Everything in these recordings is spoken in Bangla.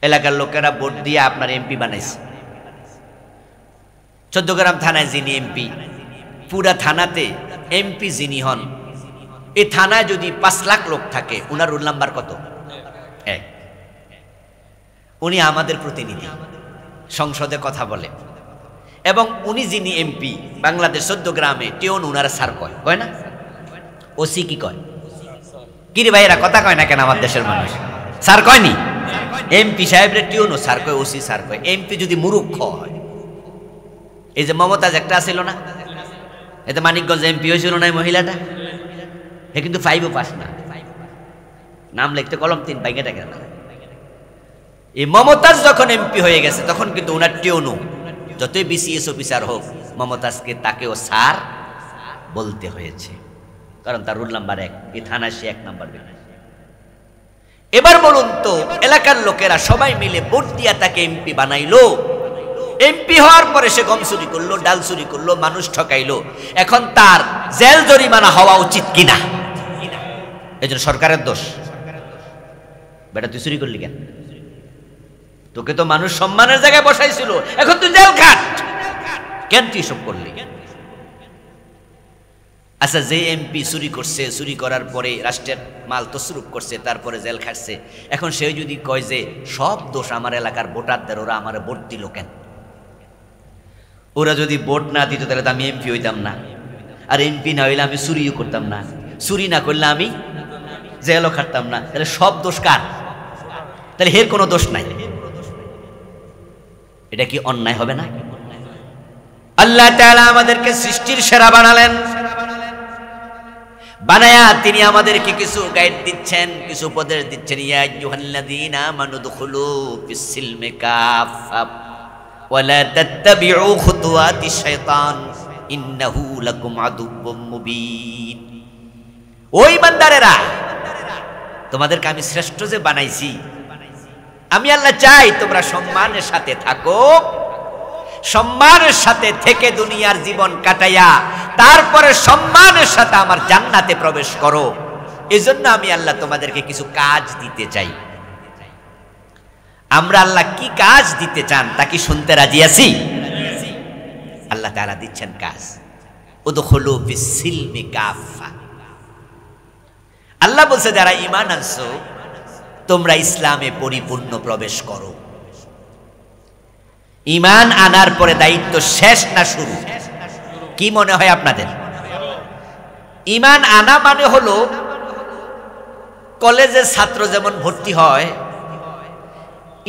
এলাকার লোকেরা ভোট দিয়ে আপনার এমপি বানাইছে। 14 গ্রাম থানায় যিনি এমপি, পুরা থানাতে এমপি যিনি হন, এই থানায় যদি 5 লাখ লোক থাকে, উনার রোল নাম্বার কত? 1। উনি আমাদের প্রতিনিধি, সংসদে কথা বলে, এবং উনি যিনি এমপি বাংলাদেশ 14 গ্রামে, টিওন উনারা স্যার কয়, কয় না? ওসি কি কয়? কিরে ভাই, এরা কথা কয় না কেন? আমার দেশের মানুষ স্যার কয়নি? এমপি সাহেবরে টিওনও স্যার কয়, ওসি স্যার কয়। এমপি যদি মূর্খ হয়, এই যে মমতাজ একটা আছিল না, এতে মানিকগঞ্জ এমপি হয়েছিল না, মহিলাটা, এ কিন্তু 5ও পাস না, নাম লিখতে কলম 3 বাইকেটা কেন। এই মমতাজ যখন এমপি হয়ে গেছে, তখন কিন্তু ওনার টিওনও, যতই বিসিএস অফিসার হোক, মমতাজকে তাকেও স্যার বলতে হয়েছে, কারণ তার রোল নাম্বার 1, এই থানায় সে 1 নাম্বার ব্যক্তি। এবার বলুন তো, এলাকার লোকেরা সবাই মিলে ভোট দিয়া তাকে এমপি বানাইলো। এমপি হওয়ার পরে সে গম চুরি করলো, ডাল চুরি করলো, মানুষ ঠকাইলো, এখন তার জেল জরিমানা হওয়া উচিত কিনা? এই জন্য সরকারের দোষ। বেটা তুই চুরি করলি কেন? তোকে তো মানুষ সম্মানের জায়গায় বসাইছিল, এখন তুই জেল খাট, কেন তুই সব করলি? আচ্ছা, যে এমপি চুরি করছে, চুরি করার পরে রাষ্ট্রের মাল তসরুপ করছে, তারপরে জেল খাটছে, এখন সে যদি কয় যে সব দোষ আমার এলাকার ভোটারদের, ওরা আমার ভোট দিল কেন? ওরা যদি ভোট না দিত তাহলে তো আমি এমপি হইতাম না, আর এমপি না হইলে আমি চুরিও করতাম না, চুরি না করলে আমি জেলও খাটতাম না, তাহলে সব দোষ কার? তাহলে এর কোনো দোষ নাই। এটা কি অন্যায় হবে না? আল্লাহ তাআলা আমাদেরকে সৃষ্টির সেরা বানালেন, বানায়া তিনি আমাদেরকে কিছু গাইড দিচ্ছেন, কিছু উপদেশ দিচ্ছেন। ইয়া আইয়ুহাল্লাযীনা আমানু দুখুলু ফিস-সিলমি কাফা ওয়া লা তাত্তাবিউ খুতুওয়াতিশ শাইতান ইন্নাহু লাকুম আদুউম মুবিন। ওই বান্দারেরা, তোমাদেরকে আমি শ্রেষ্ঠ যে বানাইছি, আমি আল্লাহ চাই তোমরা সম্মানের সাথে থাকো, সম্মানের সাথে থেকে দুনিয়ার জীবন কাটাইয়া তারপরে সম্মানের সাথে আমার জান্নাতে প্রবেশ করো। এজন্য আমি আল্লাহ তোমাদেরকে কিছু কাজ দিতে চাই। আমরা আল্লাহ কি কাজ দিতে চান তা কি শুনতে রাজি আছি? আল্লাহ তাআলা দিচ্ছেন কাজ, উদখুলু ফিস-সিলমি কাফা। আল্লাহ বলছে, যারা ঈমান আনছো তোমরা ইসলামে পরিপূর্ণ প্রবেশ করো। ঈমান আনার পরে দায়িত্ব শেষ না শুরু? কি মনে হয় আপনাদের? ঈমান আনা মানে হলো কলেজের ছাত্র যেমন ভর্তি হয়,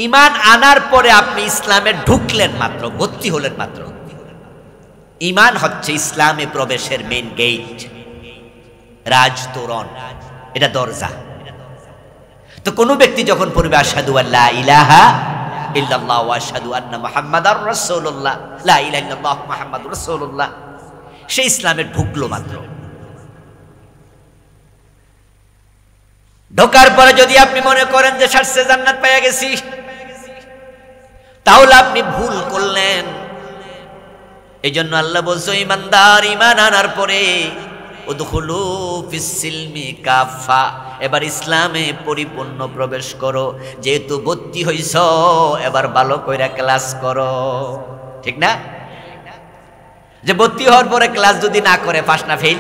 ঈমান আনার পরে আপনি ইসলামে ঢুকলেন মাত্র, ভর্তি হলেন মাত্র। ঈমান হচ্ছে ইসলামে প্রবেশের মেইন গেট, রাজতোরণ, এটা দরজা। তো কোনো ব্যক্তি যখন পড়বে আশহাদু আল্লা ইলাহা ইল্লাল্লাহ ওয়া আশহাদু আন্না মুহাম্মাদার রাসূলুল্লাহ, লা ইলাহা ইল্লাল্লাহ মুহাম্মাদুর রাসূলুল্লাহ, সে ইসলামে ঢুকলো মাত্র। ঢোকার পরে যদি আপনি মনে করেন যে সারছে জান্নাত পেয়ে গেছি, তাহলে আপনি ভুল করলেন। এই জন্য আল্লাহ বলছে, ঈমানদার ঈমান আনার পরে উদখুলু ফিস-সিলমি কাফা, এবার ইসলামে পরিপূর্ণ প্রবেশ করো। যেহেতু ভর্তি হইছ, এবার ভালো কইরা ক্লাস করো, ঠিক না? যে ভর্তি হওয়ার পরে ক্লাস যদি না করে, পাস না ফেল,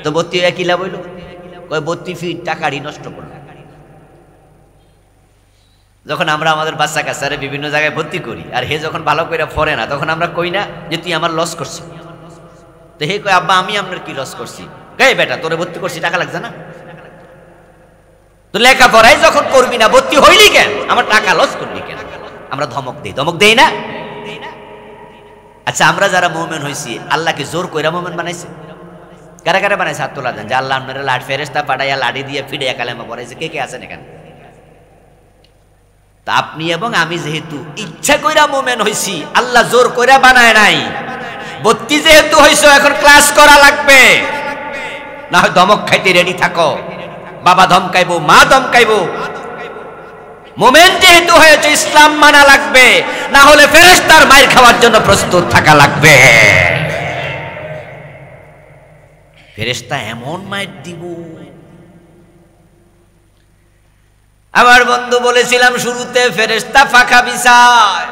তো ভর্তি হয়ে কি লাভ হইল? কয় ভর্তি ফি টাকারই নষ্ট করল। যখন আমরা আমাদের বাচ্চা কাচ্চারে বিভিন্ন জায়গায় ভর্তি করি, আর হে যখন ভালো করে পড়ে না, তখন আমরা কই না যে তুই আমার লস করছি? তো হে কয়, আব্বা আমি আপনার কি লস করছি? গে বেটা, তোরে ভর্তি করছি, টাকা লাগছে না? তো লেখাপড়াই যখন করবি না, ভর্তি হইলি কেন? আমার টাকা লস করবি কেন? আমরা ধমক দেই, ধমক দেই না? আচ্ছা, আমরা যারা মুমিন হইছি, আল্লাহকে জোর কইরা মুমিন বানাইছে? কারা কারা বানাইছে? হাত তোলা দেন। যে আল্লাহ আপনারা লাট ফেরেশতা পাঠাইয়া লাঠি দিয়ে ফিরে কালেমা পড়াইছে, কে কে আছেন এখানে? তা আপনি এবং আমি যেহেতু ইচ্ছা কইরা মুমিন হইছি, আল্লাহ জোর কইরা বানায় নাই। ভর্তি যেহেতু হইছো, এখন ক্লাস করা লাগবে, না হয় ধমক খাইতে রেডি থাকো। বাবা ধমকাইবো, মা ধমকাইবো। মুমিন যেহেতু হয়েছে, ইসলাম মানা লাগবে, না হলে ফেরেশতার মাইর খাওয়ার জন্য প্রস্তুত থাকা লাগবে। ফেরেশতা এমন মাইর দিব, আমার বন্ধু বলেছিলাম শুরুতে ফেরেশতা ফাঁকা বিছায়,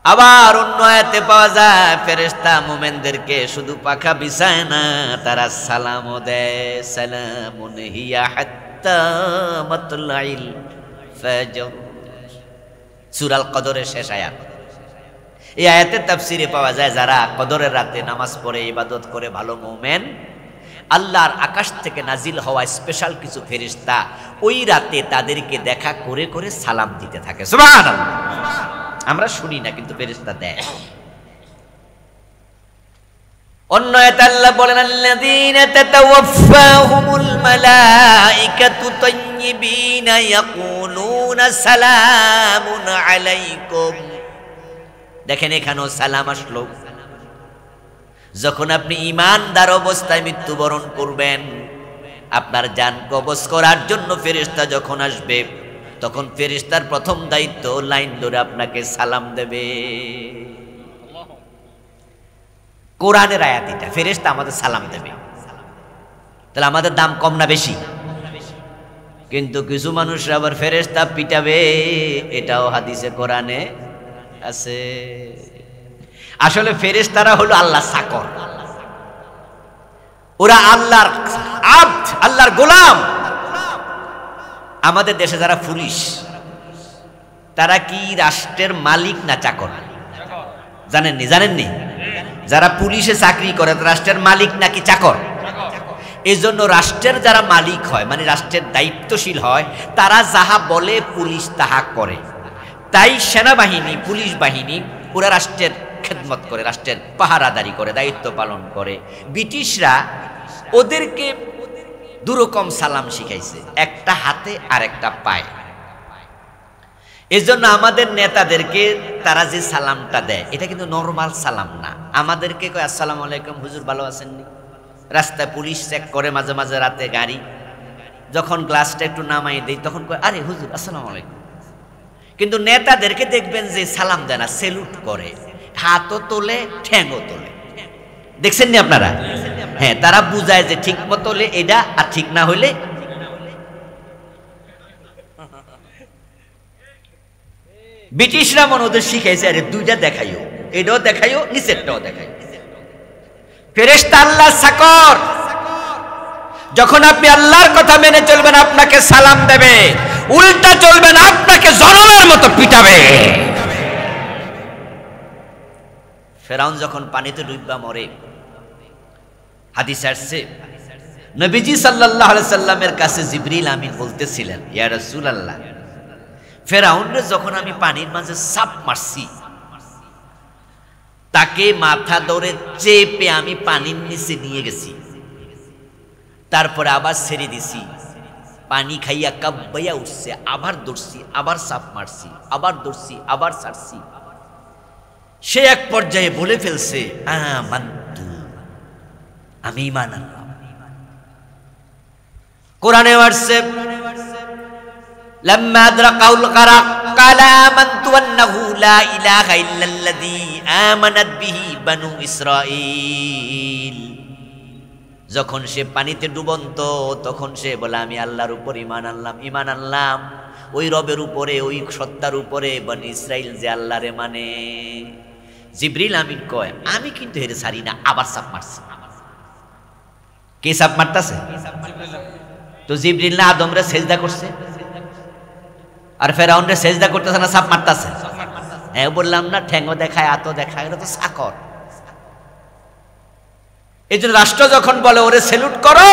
আবার অন্য আয়াতে পাওয়া যায় ফেরেশতা মুমিনদেরকে শুধু পাখা বিছায় না, তারা সালামও দেয়। সালামুন হিয়া হাত্তা মাতলাইল ফাজর, সূরা আল কদরের শেষ আয়াত। এই আয়াতের তাফসিরে পাওয়া যায় যারা কদরের রাতে নামাজ পড়ে ইবাদত করে ভালো মুমিন, আল্লাহর আকাশ থেকে নাজিল হওয়া স্পেশাল কিছু ফেরেশতা ওই রাতে তাদেরকে দেখা করে করে সালাম দিতে থাকে। সুবহানাল্লাহ। আমরা শুনি না কিন্তু ফেরেশতা দেয়। অন্য আয়াতে আল্লাহ বলেন আল্লাযীনা তাতাওয়াফাহুমুল মালাইকাতু তাইয়্যিবিনা ইয়াকুলুনা সালামুন আলাইকুম। দেখেন এখানেও সালাম আসলো। যখন আপনি ঈমানদার অবস্থায় মৃত্যুবরণ করবেন, আপনার জান কবজ করার জন্য ফেরেশতা যখন আসবে, তখন ফেরেশতার প্রথম দায়িত্ব লাইন ধরে আপনাকে সালাম দেবে। কোরআনের আয়াত এটা, ফেরেশতা আমাদের সালাম দেবে। তাহলে আমাদের দাম কম না বেশি? কিন্তু কিছু মানুষ আবার ফেরেশতা পিটাবে, এটাও হাদিসে কোরআনে আছে। আসলে ফেরেশতারা হলো আল্লাহর চাকর, ওরা আল্লাহর আব্দ, আল্লাহর গোলাম। আমাদের দেশে যারা পুলিশ, তারা কি রাষ্ট্রের মালিক না চাকর? জানেননি? জানেননি? যারা পুলিশে চাকরি করে রাষ্ট্রের মালিক নাকি চাকর? এই জন্য রাষ্ট্রের যারা মালিক হয়, মানে রাষ্ট্রের দায়িত্বশীল হয়, তারা যাহা বলে পুলিশ তাহা করে। তাই সেনাবাহিনী, পুলিশ বাহিনী ওরা রাষ্ট্রের খেদমত করে, রাষ্ট্রের পাহারাদারি করে, দায়িত্ব পালন করে। ব্রিটিশরা ওদেরকে দুরকম সালাম শিখাইছে, একটা হাতে আর একটা পায়ে। এজন্য আমাদের নেতাদেরকে তারা যে সালামটা দেয়, এটা কিন্তু নরমাল সালাম না। আমাদেরকে কয় আসসালামু আলাইকুম হুজুর, ভালো আছেননি? রাস্তায় পুলিশ চেক করে মাঝে মাঝে, রাতে গাড়ি যখন গ্লাসটা একটু নামাই দেয় তখন কয় আরে হুজুর আসসালামু আলাইকুম। কিন্তু নেতাদেরকে দেখবেন যে সালাম দেয় না, সেলুট করে, হাতও তোলে, ঠ্যাংও তোলে। দেখছেন নি আপনারা? হ্যাঁ, তারা বুঝায় যে ঠিক মতো হলে এটা, আর ঠিক না হইলে। ব্রিটিশরা মনে ওদের শিখাইছে আরে দুইটা দেখাইও, এটাও দেখাইও, নিচেরটাও দেখাইও। ফেরেশতা আল্লাহর চাকর, যখন আপনি আল্লাহর কথা মেনে চলবেন আপনাকে সালাম দেবে, উল্টা চলবেন আপনাকে জনমের মতো পিটাবে। ফেরাউন যখন পানিতে ডুববা মরে, হাদিসে আসছে নবীজি সাল্লাল্লাহু আলাইহি সাল্লামের কাছে জিবরিল আমিন বলতেছিলেন, ইয়া রাসূলুল্লাহ, ফেরাউনরে যখন আমি পানির মাঝে সাপ মারছি, তাকে মাথা ধরে চেপে আমি পানির নিচে নিয়ে গেছি, তারপরে আবার ছেড়ে দিছি, পানি খাইয়া কাব্বাইয়া উঠছে, আবার দৌড়ছি, আবার সাপ মারছি, আবার দৌড়ছি, আবার ছাড়ছি। সে এক পর্যায়ে বলে ফেলছে আমানতু, আমি ঈমান আনলাম। কোরআনে আসছে লাম্মা আদরাকাহুল গারাক ক্বালা আমানতু আন্নাহু লা ইলাহা ইল্লাল্লাযী আমানাত বিহি বানু ইসরাঈল। যখন সে পানিতে ডুবন্ত, তখন সে বলে আমি আল্লাহর উপর ঈমান আনলাম, ঈমান আনলাম ওই রবের উপরে, ওই সত্তার উপরে, বনি ইসরাইল যে আল্লাহরে মানে। জিবরিল আমিন কয় আমি কিন্তু হেরে ছাড়ি না, আবার সাপ মারছি। কে সাপ মারতাছে? তো জিবরিল না আদমরে সেজদা করছে, আর ফেরাউনরে সেজদা করতেছে না, সাপ মারতাছে। হ্যাঁ বললাম না, ঠ্যাঙ্গো দেখায়, হাতও দেখায়, এটা তো চাকর। এই জন্য রাষ্ট্র যখন বলে ওরে সেলুট করো,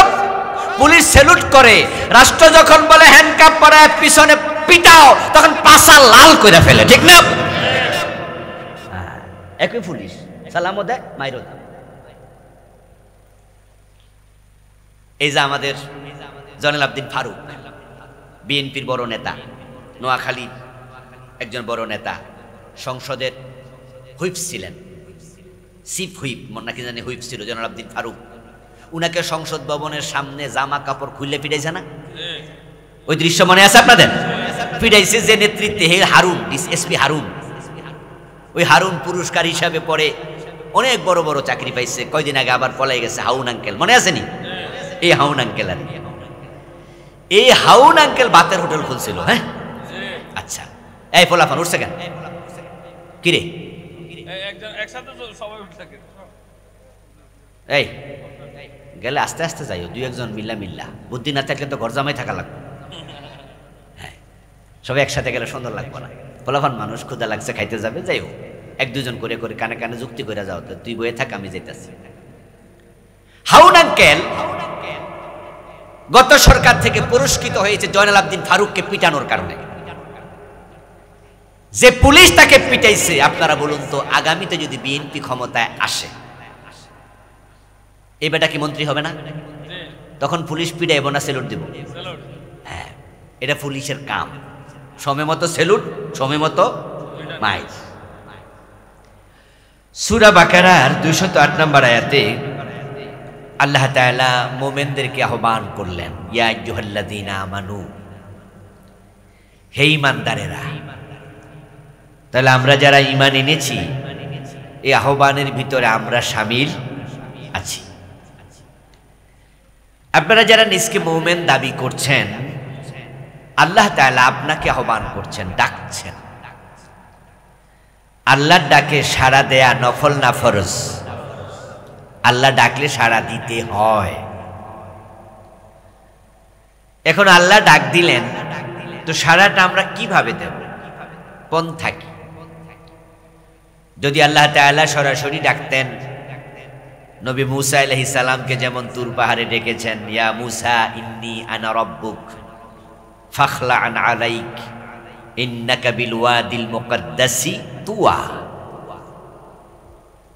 পুলিশ সেলুট করে। রাষ্ট্র যখন বলে হ্যান্ডকাপ পরায় পিছনে পিটাও, তখন পাছা লাল করে ফেলে, ঠিক না? একই পুলিশ সালামও দেয়, মাইরও দেয়। এই যে আমাদের জয়নুল আবদিন ফারুক, বিএনপির বড় নেতা, নোয়াখালী একজন বড় নেতা, সংসদের হুইপ ছিলেন, চিফ হুইপ নাকি জানি হুইপ ছিল জয়নুল আবদিন ফারুক। উনাকে সংসদ ভবনের সামনে জামা কাপড় খুললে পিটাইছে না? ওই দৃশ্য মনে আছে আপনাদের? পিটাইছে যে নেতৃত্বে হারুন, এসপি হারুন। ওই হারুন পুরস্কার হিসাবে পরে অনেক বড় বড় চাকরি পাইছে। কয়দিন আগে আবার পলাই গেছে হাউন আঙ্কেল, মনে আছে নি? এই হাউন আঙ্কেল। আর এই হাউন আঙ্কেল বাতের হোটেল খুলছিল। হ্যাঁ, আচ্ছা, এই পোলাপান উঠছে কেন? কিরে এই গেলে আস্তে আস্তে যাইও, দুই একজন মিল্লা বুদ্ধি না থাকলে তো ঘর জামাই থাকা লাগবে। হ্যাঁ, সবাই একসাথে গেলে সুন্দর লাগবে না। পোলাপান মানুষ, ক্ষুধা লাগছে, খাইতে যাবে, যাইও এক দুজন করে করে কানে কানে যুক্তি করে যাও, তো তুই বয়ে থাক, আমি যেতেছি। হাউন আঙ্কেল গত সরকার থেকে পুরস্কৃত হয়েছে জয়নাল আবদিন ফারুককে পিটানোর কারণে। যে পুলিশ তাকে পিটাইছে, আপনারা বলুন তো আগামীতে যদি বিএনপি ক্ষমতায় আসে, এই বেটা কি মন্ত্রী হবে না? তখন পুলিশ পিটাইব না সেলুট দিব? হ্যাঁ, এটা পুলিশের কাম। সময় মতো সেলুট, সময় মতো মাইল। সূরা বাকারার 208 নম্বর আয়াতে আল্লাহ তাআলা মুমিনদেরকে আহ্বান করলেন, ইয়া আইয়ুহাল্লাযীনা আমানু, হে ঈমানদারেরা। তাহলে আমরা যারা ঈমান এনেছি, এই আহ্বানের ভিতরে আমরা শামিল আছি। আপনারা যারা নিজকে মুমিন দাবি করছেন, আল্লাহ তাআলা আপনাকে আহ্বান করছেন, ডাকছেন। আল্লাহর ডাকে সাড়া দেয়া নফল না ফরজ? আল্লাহ ডাকলে সাড়া দিতে হয়। এখন আল্লাহ ডাক দিলেন, তো সাড়াটা আমরা কিভাবে দেব? পন্থা কি? যদি আল্লাহ তাআলা সরাসরি ডাকতেন, নবী মূসা আলাইহিস সালামকে যেমন তুর পাহাড়ে ডেকেছেন, ইয়া মূসা ইন্নী আনা রাব্বুক ফাখলা আন আলাইক ইন্নাকা বিল ওয়াদিল মুকদ্দাসি তুয়া।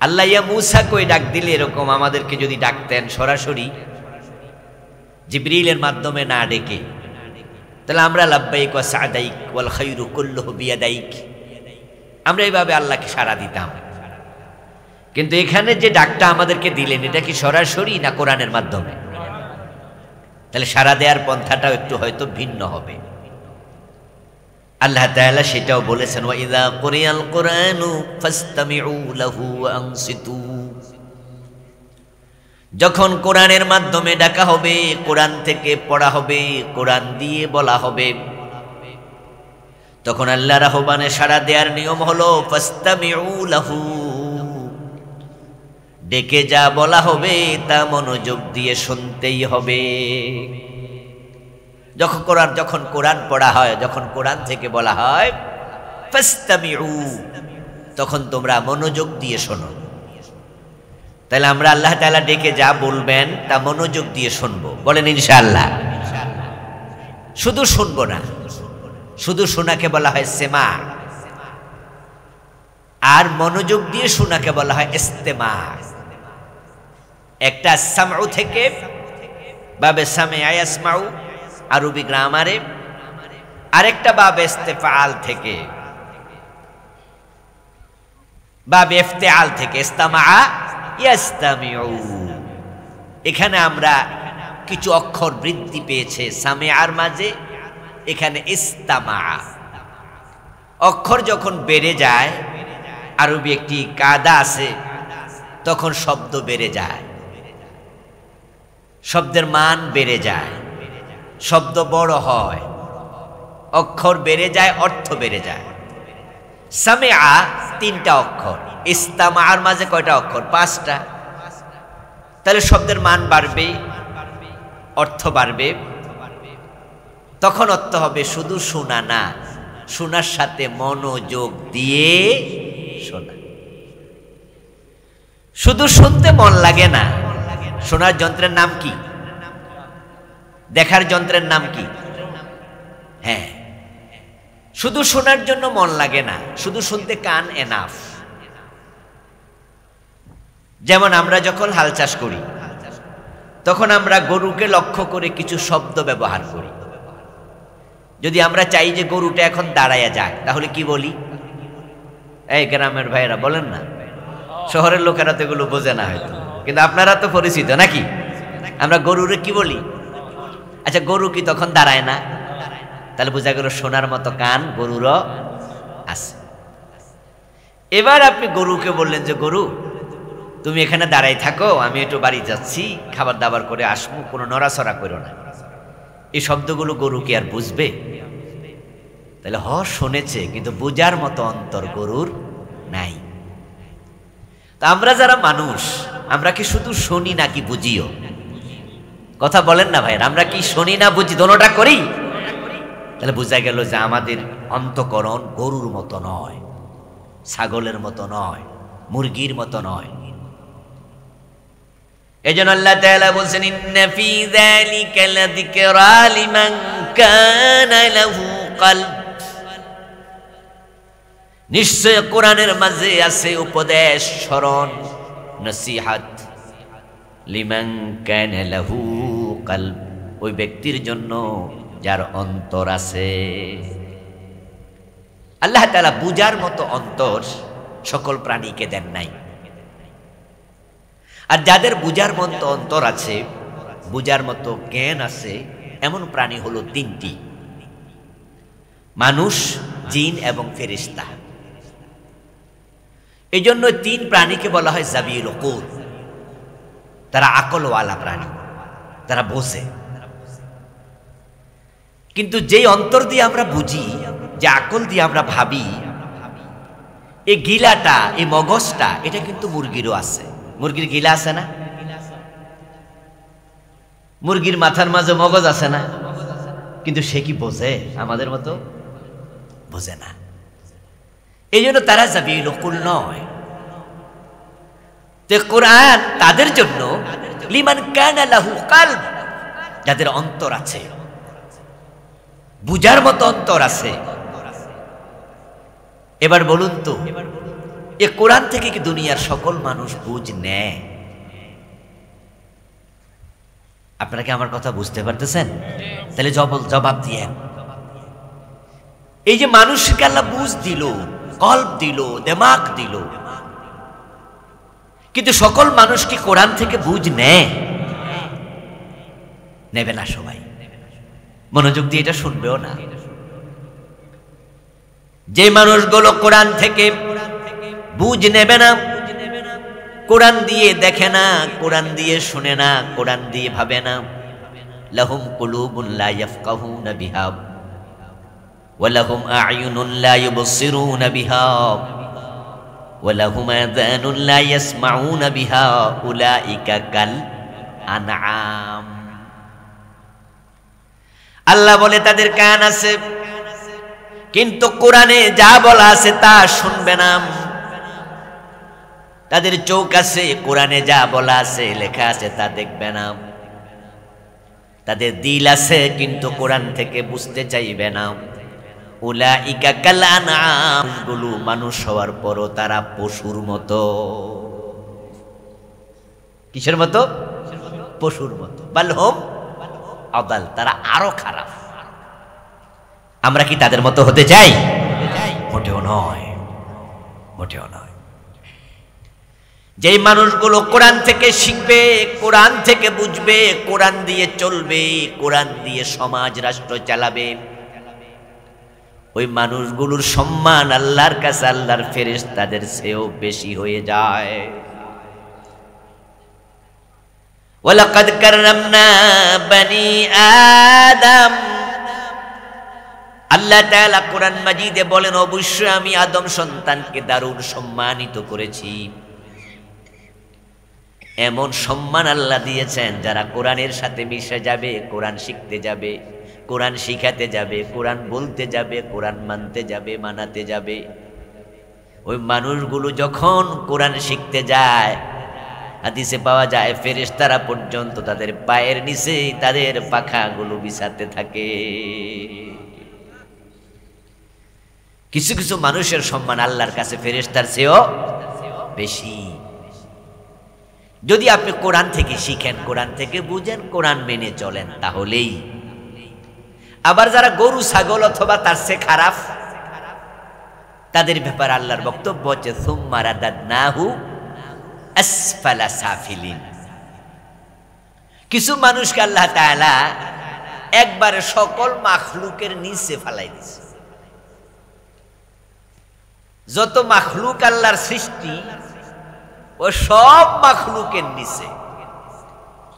আল্লাহ ইয়া মূসা কই ডাক দিলে, এরকম আমাদেরকে যদি ডাকতেন সরাসরি, জিবরিলের মাধ্যমে না ডেকে, তাহলে আমরা লাব্বাইক ওয়া সাদাইক ওয়াল খায়রু কুল্লুহু বিয়াদাইক, আমরা এইভাবে আল্লাহকে সাড়া দিতাম। কিন্তু এখানে যে ডাকটা আমাদেরকে দিলেন, এটা কি সরাসরি না কোরআনের মাধ্যমে? তাহলে সাড়া দেওয়ার পন্থাটাও একটু হয়তো ভিন্ন হবে। আল্লাহ তাআলা সেটাও বলেছেন, ওয়া ইযা কুরিয়াল কুরআনু ফাসতামিউ লাহু ওয়া আনসিতু। যখন কোরআনের মাধ্যমে ডাকা হবে, কোরআন থেকে পড়া হবে, কোরআন দিয়ে বলা হবে, তখন আল্লাহর আহ্বানে সাড়া দেওয়ার নিয়ম হলো ফাসতামিউ লাহু, ডেকে যা বলা হবে তা মনোযোগ দিয়ে শুনতেই হবে। যখন কোরআন পড়া হয়, যখন কোরআন থেকে বলা হয় ফাসতামিউ, তখন তোমরা মনোযোগ দিয়ে শোনো। তাহলে আমরা আল্লাহ তাআলা ডেকে যা বলবেন তা মনোযোগ দিয়ে শুনবো, বলেন ইনশাআল্লাহ। শুধু শুনবো না, শুধু শোনাকে বলা হয় সেমা, আর মনোযোগ দিয়ে শোনাকে বলা হয় ইস্তেমা। একটা সামউ থেকে, বাবে সামিআ ইয়াসমাউ আরবি গ্রামারে, আরেকটা বাবে ইস্তেফাল থেকে, বাবে ইফতিআল থেকে, ইস্তামা ইয়াস্তামিউ। এখানে আমরা কিছু অক্ষর বৃদ্ধি পেয়েছে সামিআর মাঝে, এখানে ইস্তামা। অক্ষর যখন বেড়ে যায়, আরবি একটি কায়দা আছে, তখন শব্দ বেড়ে যায়, শব্দের মান বেড়ে যায়, শব্দ বড় হয়, অক্ষর বেড়ে যায়, অর্থ বেড়ে যায়। সামিআ 3টা অক্ষর, ইস্তামার মাঝে কয়টা অক্ষর? 5টা। তাহলে শব্দের মান বাড়বে, অর্থ বাড়বে। তখন অর্থ হবে শুধু শোনা না, শোনার সাথে মনোযোগ দিয়ে শোনা। শুধু শুনতে মন লাগে না। শোনার যন্ত্রের নাম কি? দেখার যন্ত্রের নাম কি? হ্যাঁ, শুধু শোনার জন্য মন লাগে না, শুধু শুনতে কান এনাফ। যেমন আমরা যখন হাল চাষ করি, তখন আমরা গরুকে লক্ষ্য করে কিছু শব্দ ব্যবহার করি। যদি আমরা চাই যে গরুটা এখন দাঁড়াইয়া যাক, তাহলে কি বলি? এই গ্রামের ভাইয়েরা বলেন না, শহরের লোকেরা তো এগুলো বোঝে না হয়তো, কিন্তু আপনারা তো পরিচিত নাকি? আমরা গরুরে কি বলি? আচ্ছা, গরু কি তখন দাঁড়ায় না? তাহলে বোঝা গেল শোনার মতো কান গরুরও আছে। এবার আপনি গরুকে বললেন যে গরু তুমি এখানে দাঁড়াই থাকো, আমি একটু বাড়ি যাচ্ছি, খাবার দাবার করে আসবো, কোনো নড়াচড়া করো না। এই শব্দগুলো গরু কি আর বুঝবে? তাহলে শুনেছে, কিন্তু বুঝার মতো অন্তর গরুর নাই। তা আমরা যারা মানুষ, আমরা কি শুধু শুনি নাকি বুঝিও? কথা বলেন না ভাই, আমরা কি শুনি না বুঝি? দোনোটা করি। তাহলে বোঝা গেল যে আমাদের অন্তঃকরণ গরুর মতো নয়, ছাগলের মতো নয়, মুরগির মতো নয়। এজন্য আল্লাহ তাআলা বলছেন, ইন্না ফি যালিকা লাযিকরা লিমান কানা লাহু কলব। নিশ্চয় কোরআনের মাঝে আছে উপদেশ, স্মরণ, নসিহত। লিমান কানা লাহু কলব, ওই ব্যক্তির জন্য যার অন্তর আছে। আল্লাহ তাআলা বুঝার মতো অন্তর সকল প্রাণীকে দেন নাই। আর যাদের বুঝার মতো অন্তর আছে, বুঝার মতো জ্ঞান আছে, এমন প্রাণী হলো তিনটি: মানুষ, জিন এবং ফেরেশতা। এই জন্য তিন প্রাণীকে বলা হয় জাবিউল উকুল। তারা আকলওয়ালা প্রাণী, তারা বোঝে। কিন্তু যেই অন্তর দিয়ে আমরা বুঝি, যে আকল দিয়ে আমরা ভাবি, এই গিলাটা, এই মগজটা, এটা কিন্তু মুরগিরও আছে। মুরগির গিলা আছে না? মুরগির মাথার মাঝে মগজ আছে না? কিন্তু সে কি বোঝে? আমাদের মতো বোঝে না। এই জন্য তারা জাবিউল উকুল নয়। তো কোরআন তাদের জন্য, লিমান কানা লাহু কলব, যাদের অন্তর আছে, বুঝার মতো অন্তর আছে। এবার বলুন তো, এ কোরআন থেকে কি দুনিয়ার সকল মানুষ বুঝ নেয়? আপনারা কি আমার কথা বুঝতে পারতেছেন? তাহলে জবাব দিয়েন। এই যে মানুষকে আল্লাহ বুঝ দিল, কলব দিল, দিমাগ দিল, কিন্তু সকল মানুষ কি কোরআন থেকে বুঝ নেয়? নেবে না সবাই। মনোযোগ দিয়ে এটা শুনবেও না। যে মানুষগুলো কোরআন থেকে বুঝ নেবে না, কোরআন দিয়ে দেখে না, কোরআন দিয়ে শুনে না, কোরআন দিয়ে ভাবে না, লাহুম কুলুবুন লা ইয়াফকাহুনা বিহা ওয়া লাহুম আ'য়ুনুন লা ইউবসিরুনা বিহা ওয়া লাহুম আযানুন লা ইয়াসমাউনা বিহা উলাইকা কাল আনআম। আল্লাহ বলে তাদের কান আছে, কিন্তু কোরআনে যা বলা আছে তা শুনবে না। তাদের চোখ আছে, কোরআনে যা বলা আছে, লেখা আছে, তা দেখবে না। তাদের দিল আছে, কিন্তু কোরআন থেকে বুঝতে চাইবে না। উলাইকা কাল আনআম, গুলো মানুষ হওয়ার পরও তারা পশুর মতো। কিসের মতো? পশুর মতো। বালহুম আদাল, তারা আরো খারাপ। আমরা কি তাদের মতো হতে চাই? মোটেও নয়, মোটেও নয়। যেই মানুষগুলো কোরআন থেকে শিখবে, কোরআন থেকে বুঝবে, কোরআন দিয়ে চলবে, কোরআন দিয়ে সমাজ রাষ্ট্র চালাবে, ওই মানুষগুলোর সম্মান আল্লাহর কাছে, আল্লাহর ফেরেশতাদের চেয়েও বেশি হয়ে যায়। ওয়ালাকাদ কাররামনা বনি আদম, আল্লাহ তাআলা কোরআন মাজিদে বলেন, অবশ্যই আমি আদম সন্তানকে দারুণ সম্মানিত করেছি। এমন সম্মান আল্লাহ দিয়েছেন, যারা কোরআনের সাথে মিশে যাবে, কোরআন শিখতে যাবে, কোরআন শিখাতে যাবে, কোরআন বলতে যাবে, কোরআন মানতে যাবে, মানাতে যাবে, ওই মানুষগুলো যখন কোরআন শিখতে যায়, হাদিসে পাওয়া যায় ফেরেশতারা পর্যন্ত তাদের পায়ের নিচে তাদের পাখাগুলো বিছাতে থাকে। কিছু কিছু মানুষের সম্মান আল্লাহর কাছে ফেরেশতার চেয়েও বেশি। যদি আপনি কোরআন থেকে শিখেন, কোরআন থেকে বুঝেন, কোরআন মেনে চলেন, তাহলেই। আবার যারা গরু ছাগল অথবা তার চেয়ে খারাপ, তাদের ব্যাপারে আল্লাহর বক্তব্য হচ্ছে সুম্মা রাদাদনাহু আসফালা সাফিলিন। কিছু মানুষকে আল্লাহ তাআলা একবারে সকল মাখলুকের নিচে ফালাই দিয়েছে। যত মাখলুক আল্লাহর সৃষ্টি, ও সব মাখলুকের নিচে।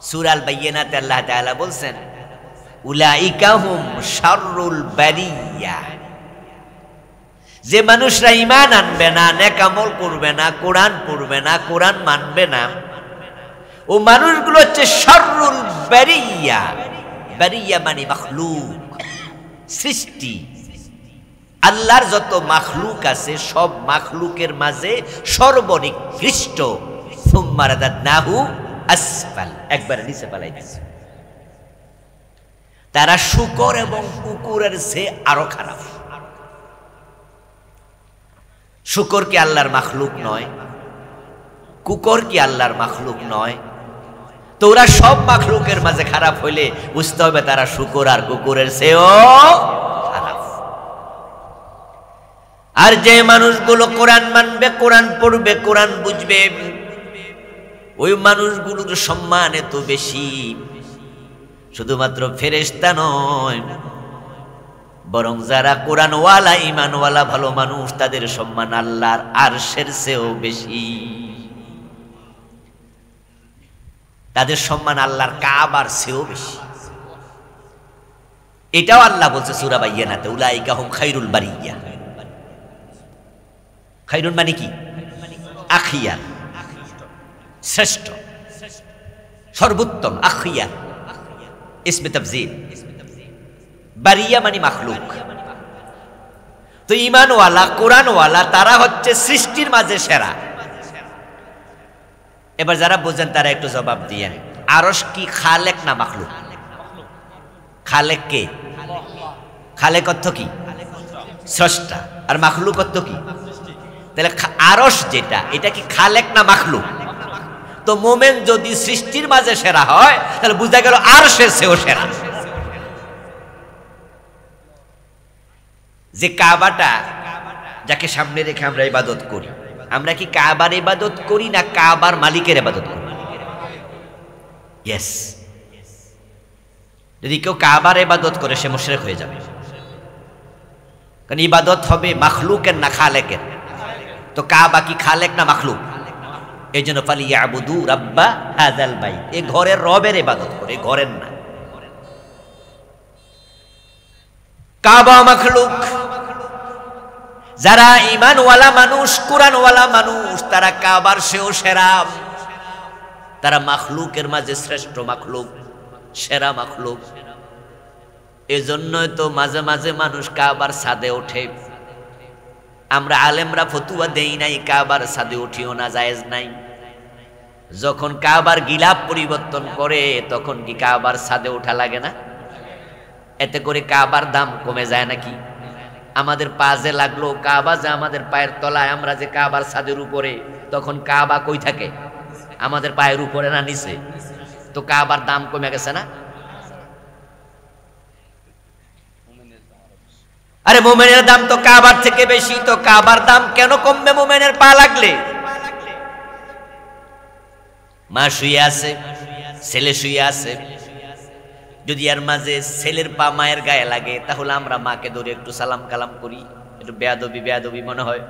সূরা আল বাইয়িনাতে আল্লাহ তাআলা বলছেন, উলাইকা হুম শাররুল বারিয়া। যে মানুষরা ঈমান আনবে না, নেক আমল করবে না, কোরআন পড়বে না, কোরআন মানবে না, ও মানুষগুলো হচ্ছে শাররুল বারিয়া। বারিয়া মানে মাখলুক, সৃষ্টি। আল্লাহর যত মাখলুক আছে সব মাখলুকের মাঝে সর্বনিকৃষ্ট। সুম্মা রাদাদনাহু আসফাল, একবার নিচে পালাই দিয়েছে। তারা শূকর এবং কুকুরের চেয়ে আরো খারাপ। শূকর কি আল্লাহর মাখলুক নয়? কুকুর কি আল্লাহর মাখলুক নয়? তো ওরা সব মাখলুকের মাঝে খারাপ হইলে বুঝতে হবে তারা শূকর আর কুকুরের চেয়েও খারাপ। আর যে মানুষগুলো কোরআন মানবে, কোরআন পড়বে, কোরআন বুঝবে, ওই মানুষগুলোর সম্মান এত বেশি। শুধুমাত্র ফেরেশতা নয়, বরং যারা কোরআনওয়ালা, ঈমানওয়ালা ভালো মানুষ, তাদের সম্মান আল্লাহর আরশের চেয়েও বেশি। তাদের সম্মান আল্লাহর কাবার চেয়েও বেশি। এটাও আল্লাহ বলছে সূরা বাইয়িনাতে, উলাইকা হুম খায়রুল বারিয়া। খায়রুন মানে কি? আখিয়ার, শ্রেষ্ঠ, সর্বোত্তম। আখিয়ার ইসমে তাফজিল, বারিয়া মানে মাখলুক। তো ঈমানওয়ালা, কোরআনওয়ালা তারা হচ্ছে সৃষ্টির মাঝে সেরা। এবার যারা বোঝেন তারা একটু জবাব দিয়েন, আরশ কি খালেক না মাখলুক? খালেক কে? খালেক অর্থ কি? স্রষ্টা। আর মাখলুক অর্থ কি? তাহলে আরশ যেটা, এটা কি খালেক না মাখলুক? তো মোমেন যদি সৃষ্টির মাঝে সেরা হয় তাহলে বুঝা গেল আরশের চেয়েও সেরা। যে কাবাটা, যাকে সামনে রেখে আমরা ইবাদত করি, আমরা কি কাবার ইবাদত করি না কাবার মালিকের ইবাদত করি? ইয়েস। যদি কেউ কাবার ইবাদত করে সে মুশরিক হয়ে যাবে, কারণ ইবাদত হবে মাখলুকের না খালেকের। তো কাবা কি খালেক না মাখলুক? এই জন্য ফালিয়াবুদু রাব্বা হাযাল বাইত, এই ঘরের রবের ইবাদত করে, ঘরের না। কাবা মাখলুক। যারা ঈমানওয়ালা মানুষ, কোরআনওয়ালা মানুষ, তারা কাবার চেয়েও সেরা। তারা মাখলুকের মাঝে শ্রেষ্ঠ মাখলুক, সেরা মাখলুক। এজন্যই তো মাঝে মাঝে মানুষ কাবার ছাদে ওঠে। আমরা আলেমরা ফতুয়া দেই নাই কাবার ছাদে উঠিও না, জায়েজ নাই। যখন কাবার গিলাফ পরিবর্তন করে তখন কি কাবার ছাদে ওঠা লাগে না? এতে করে কাবার দাম কমে যায় নাকি? আমাদের পা যে লাগলো, কাবা যে আমাদের পায়ের তলায়, আমরা যে কাবার ছাদের উপরে, তখন কাবা কই থাকে? আমাদের পায়ের উপরে না নিচে? তো কাবার দাম কমে গেছে না? আরে মোমেনের দাম তো কাবার থেকে বেশি, তো কাবার দাম কেন কমবে মোমেনের পা লাগলে? মা শুয়ে আছে, ছেলে শুয়ে আছে, যদি এর মাঝে ছেলের পা মায়ের গায়ে লাগে তাহলে আমরা মাকে ধরে একটু সালাম কালাম করি, একটু বেয়াদবি বেয়াদবি মনে হয়।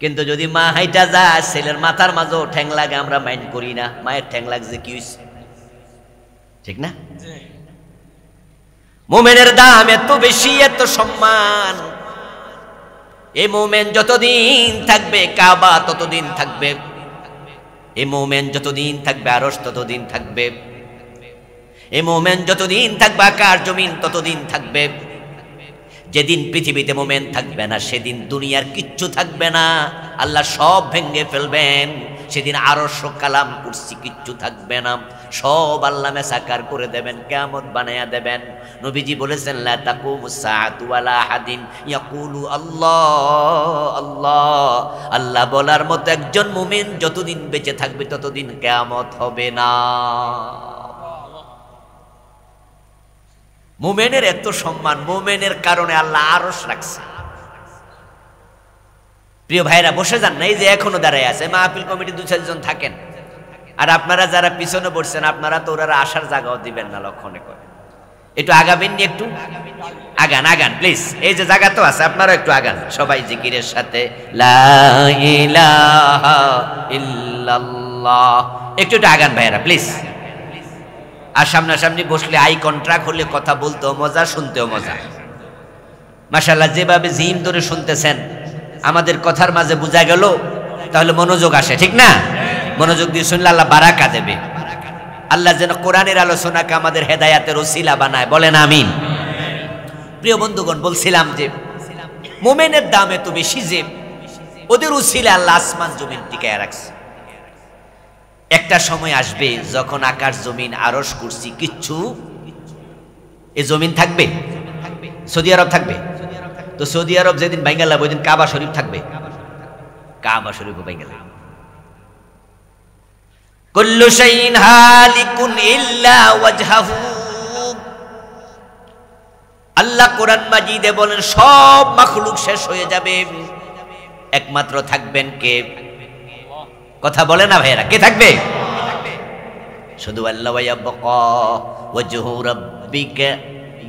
কিন্তু যদি মা হাইটা যায়, ছেলের মাথার মাঝেও ঠ্যাং লাগে, আমরা মাইন্ড করি না। মায়ের ঠ্যাং লাগছে কি হইছে, ঠিক না? মোমেনের দাম এত বেশি, এত সম্মান। এই মোমেন যতদিন থাকবে কাবা ততদিন থাকবে, এই মোমেন যতদিন থাকবে আরশ ততদিন থাকবে, এই মোমেন যতদিন থাকবে আকাশ জমিন ততদিন থাকবে। যেদিন পৃথিবীতে মোমেন থাকবে না সেদিন দুনিয়ার কিচ্ছু থাকবে না, আল্লাহ সব ভেঙে ফেলবেন। সেদিন আরশ কালাম কুরসি কিচ্ছু থাকবে না, সব আল্লাহ মেসাকার করে দেবেন, কিয়ামত বানায়া দেবেন। নবীজি বলেছেন লা তাকুমুস সাআতু ওয়ালা আহাদিন ইয়াকুলু আল্লাহ আল্লাহ। আল্লাহ বলার মতো একজন মুমিন যতদিন বেঁচে থাকবে ততদিন কিয়ামত হবে না। মুমিনের এত সম্মান, মুমিনের কারণে আল্লাহ আরশ রাখছে। প্রিয় ভাইরা বসে যান না, এই যে এখনো দাঁড়ায় আছে। মাহফিল কমিটি 2-4 জন থাকেন, আর আপনারা যারা পিছনে বসছেন আপনারা তো ওরা আসার জায়গাও দিবেন না, লক্ষণে করে। একটু আগাবেন নি, একটু আগান আগান প্লিজ। এই যে জায়গা তো আছে, আপনারা একটু আগান সবাই জিকিরের সাথে লা ইলাহা ইল্লাল্লাহ। একটু একটু আগান ভাইরা প্লিজ। আর সামনাসামনি বসলে আই কন্ট্রাক্ট হলে কথা বলতেও মজা, শুনতেও মজা। মাশাআল্লাহ, যেভাবে জিম ধরে শুনতেছেন আমাদের কথার মাঝে বোঝা গেল, তাহলে মনোযোগ আসে, ঠিক না? মনোযোগ দিয়ে শুনলে আল্লাহ বারাকা দেবে। আল্লাহ যেন কোরআনের আলোচনাকে আমাদের হেদায়াতের ওসিলা বানায়, বলেন আমিন। প্রিয় বন্ধুগণ, বলছিলাম যে মোমেনের দাম এত বেশি যে ওদের উসিলে আল্লাহ আসমান জমিন টিকায় রাখছে। একটা সময় আসবে যখন আকাশ জমিন আরশ কুরসি কিচ্ছু, এ জমিন থাকবে, সৌদি আরব থাকবে। তো সৌদি আরব যেদিন ভাঙ্গা লাগবে ওই দিন কাবা শরীফ থাকবে, কাবা শরীফ ভাঙ্গা লাগবে। কুল্লু শাইইন হালিকুন ইল্লা ওয়াজহাহু। আল্লাহ কোরআন মাজিদে বলেন সব মাখলুক শেষ হয়ে যাবে, একমাত্র থাকবেন কে? কথা বলে না ভাইয়েরা, কে থাকবে? শুধু আল্লাহ। ওয়ায়াবকা ওয়াজহু রাব্বিকা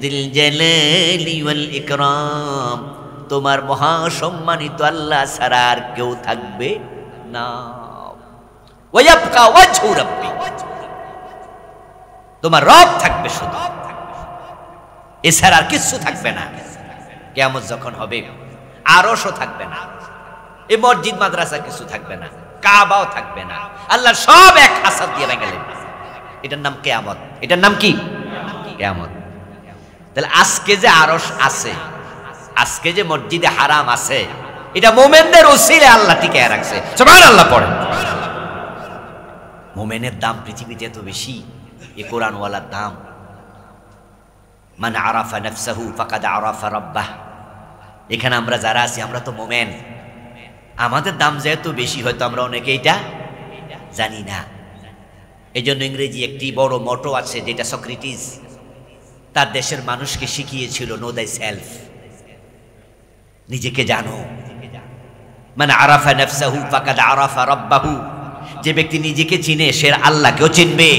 যিল জালালি ওয়াল ইকরাম। তোমার মহা সম্মানিত আল্লাহ ছাড়া আর কেউ থাকবে না। ওয়ায়াবকা ওয়াজহু রাব্বি, তোমার রব থাকবে শুধু, এছাড়া আর কিছু থাকবে না। কিয়ামত যখন হবে আরশও থাকবে না, এই মসজিদ মাদ্রাসা কিছু থাকবে না, কাবাও থাকবে না, আল্লাহ সব এক হাসাব দিয়ে ভেঙে। এটার নাম কিয়ামত। এটার নাম কি? কিয়ামত। তাহলে আজকে যে আরশ আছে, আজকে যে মসজিদে হারাম আছে, এটা মুমিনদের উসিলে আল্লাহ টিকায় রাখছে। সুবহানাল্লাহ পড়েন। মুমিনের দাম পৃথিবীতে এত বেশি, এ কোরআনওয়ালার দাম। মান আরাফা নাফসাহু ফাকাদ আরাফা রাব্বাহ। এখানে আমরা যারা আছি আমরা তো মুমিন, আমাদের দাম যেহেতু বেশি, হয়তো আমরা অনেকে এটা জানি না। এই জন্য ইংরেজি একটি বড় মোটো আছে যেটা সক্রেটিস তার দেশের মানুষকে শিখিয়েছিল, নো দাই সেলফ, নিজেকে জানো। মানে আরাফা নাফসাহু ফাকাদ আরাফা রাব্বাহু। যে ব্যক্তি নিজেকে চিনে সে আল্লাহকেও চিনবে।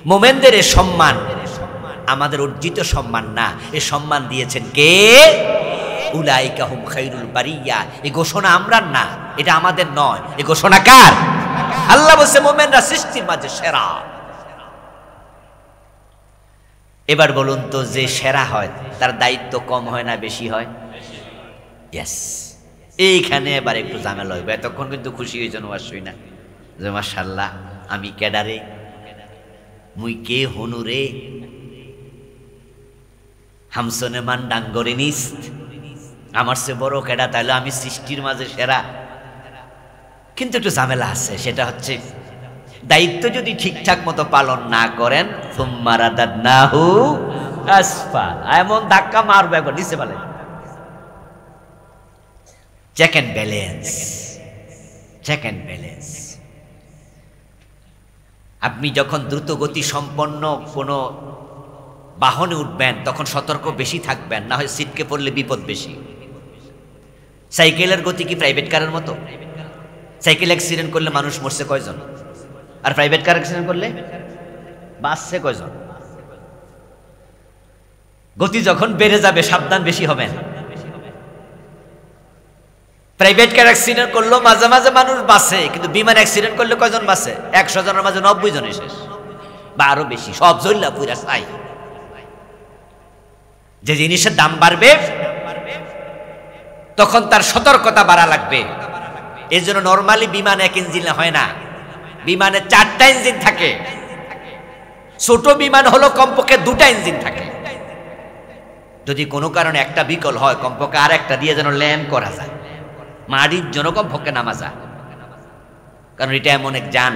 মুমিনদের এই সম্মান আমাদের অর্জিত সম্মান না, এ সম্মান দিয়েছেন কে? উলাইকা হুম খায়রুল বারিয়া। এই ঘোষণা আমরা না, এটা আমাদের নয়, এই ঘোষণা কার? আল্লাহ বলছে মুমিনরা সৃষ্টির মাঝে সেরা। এবার বলুন তো, যে সেরা হয় তার দায়িত্ব কম হয় না বেশি হয়? ইয়েস। এইখানে এবার একটু ঝামেলা হইবে। এতক্ষণ কিন্তু খুশি হয়েছেন অবশ্যই না, যে মাশাআল্লাহ আমি কেডারে, মুই কে হনুরে, হামসনে মান ডাঙ্গরে নিস্ত, আমার সে বড় কেডা, তাহলে আমি সৃষ্টির মাঝে সেরা। কিন্তু একটু ঝামেলা আছে, সেটা হচ্ছে দায়িত্ব যদি ঠিকঠাক মতো পালন না করেন, সুম্মা রাদাদনাহু আসফাল, এমন ধাক্কা মারবে একবার নিচে ফেলে। Check and balance, check and balance. আপনি যখন দ্রুত গতি সম্পন্ন কোনো বাহনে উঠবেন তখন সতর্ক বেশি থাকবেন, না হয় সিটকে পড়লে বিপদ বেশি। সাইকেলের গতি কি প্রাইভেট কারের মতো? সাইকেল অ্যাক্সিডেন্ট করলে মানুষ মরছে কয়জন, আর প্রাইভেট কার অ্যাক্সিডেন্ট করলে বাঁচছে কয়জন? গতি যখন বেড়ে যাবে সাবধান বেশি হবেন। প্রাইভেট কার অ্যাক্সিডেন্ট করলেও মাঝে মাঝে মানুষ বাঁচে, কিন্তু বিমান অ্যাক্সিডেন্ট করলে কয়জন বাঁচে? 100 জনের মাঝে 90 জনই শেষ, বা আরো বেশি, সব জল্লা পুরা চাই। যে জিনিসের দাম বাড়বে তখন তার সতর্কতা বাড়া লাগবে। এই জন্য নর্মালি বিমান 1 ইঞ্জিনে হয় না, বিমানে 4টা ইঞ্জিন থাকে। ছোট বিমান হলো কমপক্ষে 2টা ইঞ্জিন থাকে। যদি কোনো কারণে একটা বিকল হয়, কমপক্ষে আর একটা দিয়ে যেন ল্যান্ড করা যায়, মাটির জন্য কমপক্ষে নামা যায়। কারণ এটা এমন এক যান,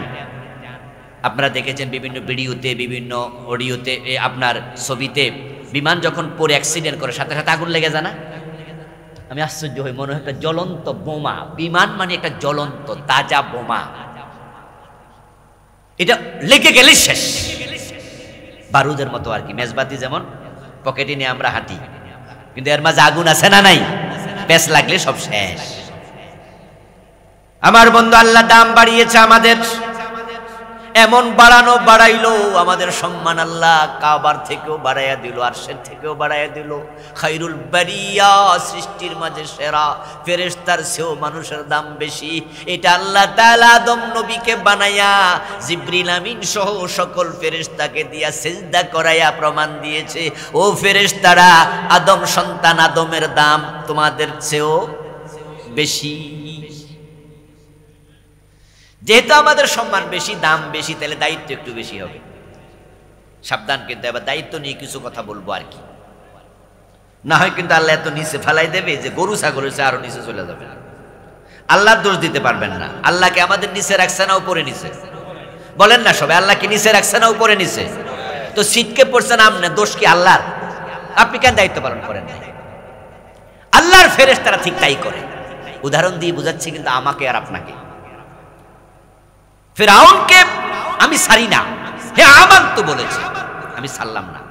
আপনারা দেখেছেন বিভিন্ন ভিডিওতে, বিভিন্ন অডিওতে, আপনার ছবিতে, বিমান যখন পরে অ্যাক্সিডেন্ট করে সাথে সাথে আগুন লেগে যায় না? আমি আশ্চর্য হই, মনে হয় একটা জ্বলন্ত বোমা। বিমান মানে একটা জ্বলন্ত তাজা বোমা, এটা লেগে গেলে শেষ, বারুদের মতো আর কি। মেজবাতি যেমন পকেটে নিয়ে আমরা হাঁটি, কিন্তু এর মাঝে আগুন আছে না নাই? প্যাঁচ লাগলে সব শেষ। আমার বন্ধু, আল্লাহ দাম বাড়িয়েছে আমাদের। এমন বাড়ানো বাড়াইলো আমাদের সম্মান আল্লাহ কাবার থেকেও বাড়াইয়া দিল, আরশের থেকেও বাড়াইয়া দিল। খায়রুল বারিয়া, সৃষ্টির মাঝে সেরা, ফেরেশতার চেয়েও মানুষের দাম বেশি। এটা আল্লাহ তাআলা আদম নবীকে বানাইয়া জিবরিল আমিন সহ সকল ফেরেশতাকে দিয়া সিজদা করাইয়া প্রমাণ দিয়েছে, ও ফেরেশতারা, আদম সন্তান আদমের দাম তোমাদের চেয়েও বেশি। যেহেতু আমাদের সম্মান বেশি, দাম বেশি, তাহলে দায়িত্ব একটু বেশি হবে। সাবধান, কিন্তু এবার দায়িত্ব নিয়ে কিছু কথা বলবো আর কি, না হয় কিন্তু আল্লাহ এত নিচে ফেলাই দেবে যে গরু ছাগলের চেয়ে আরো নিচে চলে যাবে। আল্লাহর দোষ দিতে পারবেন না। আল্লাহকে আমাদের নিচে রাখছে না উপরে নিচে? বলেন না সবাই, আল্লাহকে নিচে রাখছে না উপরে নিচে? তো সিটকে পড়ছেন আপনি, দোষ কি আল্লাহর? আপনি কেন দায়িত্ব পালন করেন না? আল্লাহর ফেরেশতারা ঠিক তাই করে। উদাহরণ দিয়ে বুঝাচ্ছি কিন্তু আমাকে আর আপনাকে। ফিরআউনকে আমি ছাড়ি না, হে আমান তো বলেছে, আমি ছাড়লাম না।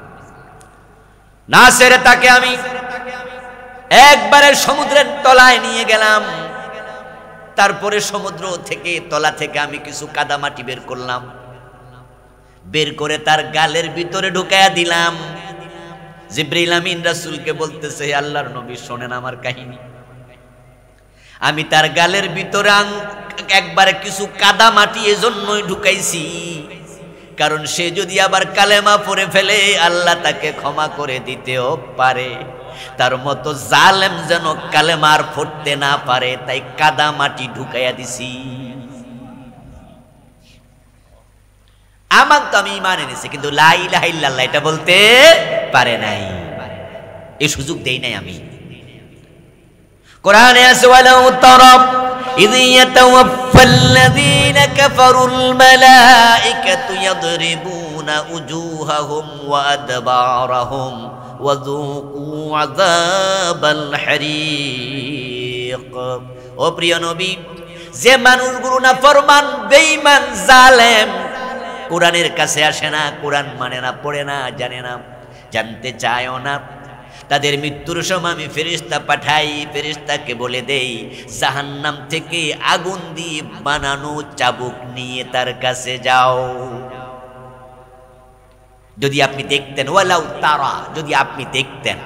না ছেড়ে তাকে আমি একবারে সমুদ্রের তলায় নিয়ে গেলাম। তারপরে সমুদ্র থেকে, তলা থেকে আমি কিছু কাদামাটি বের করলাম, বের করে তার গালের ভিতরে ঢুকাইয়া দিলাম। জিবরিল আমিন রাসূলকে বলতেছে, হে আল্লাহর নবী, শোনেন আমার কাহিনী। আমি তার গালের ভিতরে একবারে কিছু কাদা মাটি এজন্যই ঢুকাইছি, কারণ সে যদি আবার কালেমা পড়ে ফেলে আল্লাহ তাকে ক্ষমা করে দিতেও পারে। তার মতো জালেম যেন কালেমার পড়তে না পারে, তাই কাদা মাটি ঢুকাইয়া দিছি। আমার তো আমি ইমান এনেছি, কিন্তু লা ইলাহা ইল্লাল্লাহ এটা বলতে পারে নাই, এই সুযোগ দেই নাই আমি। কোরআনে আছে, ওয়ালাউ তারা ইয ইয়াতাওয়াফাল্লাযীনা কাফারুল মালাঈকাতু ইয়াদরিবুনা উজুহাহুম ওয়া আদবারাহুম ওয়া যুকু আযাবাল হারিক। ও প্রিয় নবী, যে মানুষগুলো না ফরমান, বেঈমান, জালেম, কোরআনের কাছে আসে না, কোরআন মানে না, পড়ে না, জানে না, জানতে চায়ও না, তাদের মৃত্যুর সময় আমি ফেরেশতা পাঠাই, ফেরেশতাকে বলে দেই জাহান্নাম থেকে আগুন দিয়ে বানানো চাবুক নিয়ে তার কাছে যাও। যদি আপনি দেখতেন, ওয়ালাউ তারা, যদি আপনি দেখতেন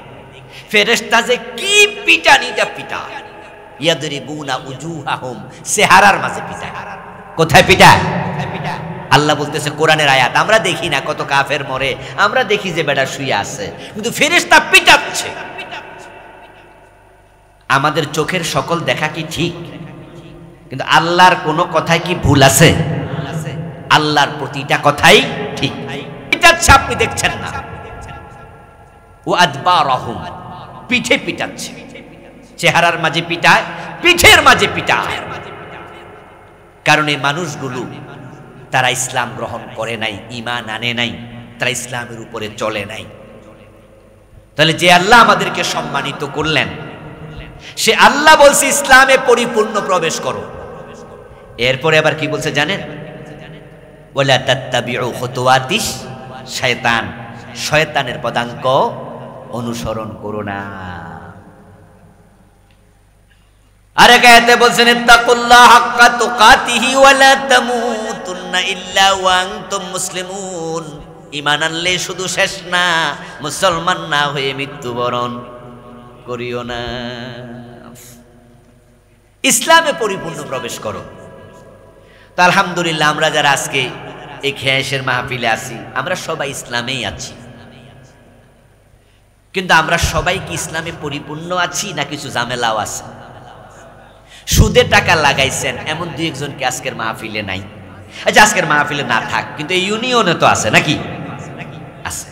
ফেরেশতা যে কি পিটানিটা পিটায়, ইয়াদরিবুনা উজুহাহুম, চেহারার মাঝে পিটায়। কোথায় পিটায়? আল্লাহ বলতেছে কোরআনের আয়াত, আমরা দেখি না কত কাফের মরে, আমরা দেখি যে বেটা শুয়ে আছে, কিন্তু ফেরেশতা পিটাচ্ছে। আমাদের চোখের সকল দেখা কি ঠিক? কিন্তু আল্লাহর কোন কথায় কি ভুল আছে? আল্লাহর প্রতিটা কথাই ঠিক। পিটাচ্ছে, আপনি দেখছেন না। ও আদবারাহুম, পিঠে পিটাচ্ছে, চেহারার মাঝে পিটায়, পিঠের মাঝে পিটায়। কারণ এই মানুষগুলো তারা ইসলাম গ্রহণ করে নাই, ঈমান আনে নাই, তারা ইসলামের উপরে চলে নাই। তাহলে যে আল্লাহ আমাদেরকে সম্মানিত করলেন, সে আল্লাহ বলছে ইসলামে পরিপূর্ণ প্রবেশ করো। এরপরে আবার কি বলছে জানেন? ওয়ালা তাত্তাবিউ খুতুওয়াতিশ শায়তান, শয়তানের পদাঙ্ক অনুসরণ করো না। আরেক আয়াতে বলছেন, ইত্তাকুল্লাহ হাক্কা তুকাতিহি ওয়ালা তামুতুন্না ইল্লা ওয়া আনতুম মুসলিমুন। ঈমান আনলে শুধু শেষ না, মুসলমান না হয়ে মৃত্যুবরণ করিও না। ইসলামে পরিপূর্ণ প্রবেশ করো। তো আলহামদুলিল্লাহ, আমরা যারা আজকে এই খেয়াশের মাহফিলে আছি, আমরা সবাই ইসলামেই আছি। কিন্তু আমরা সবাই কি ইসলামে পরিপূর্ণ আছি, না কিছু ঝামেলাও আছে? সুদে টাকা লাগাইছেন এমন দুই একজনকে আজকের মাহফিলে নাই। আচ্ছা, আজকের মাহফিলে না থাক, কিন্তু এই ইউনিয়নে তো আছে নাকি? আছে।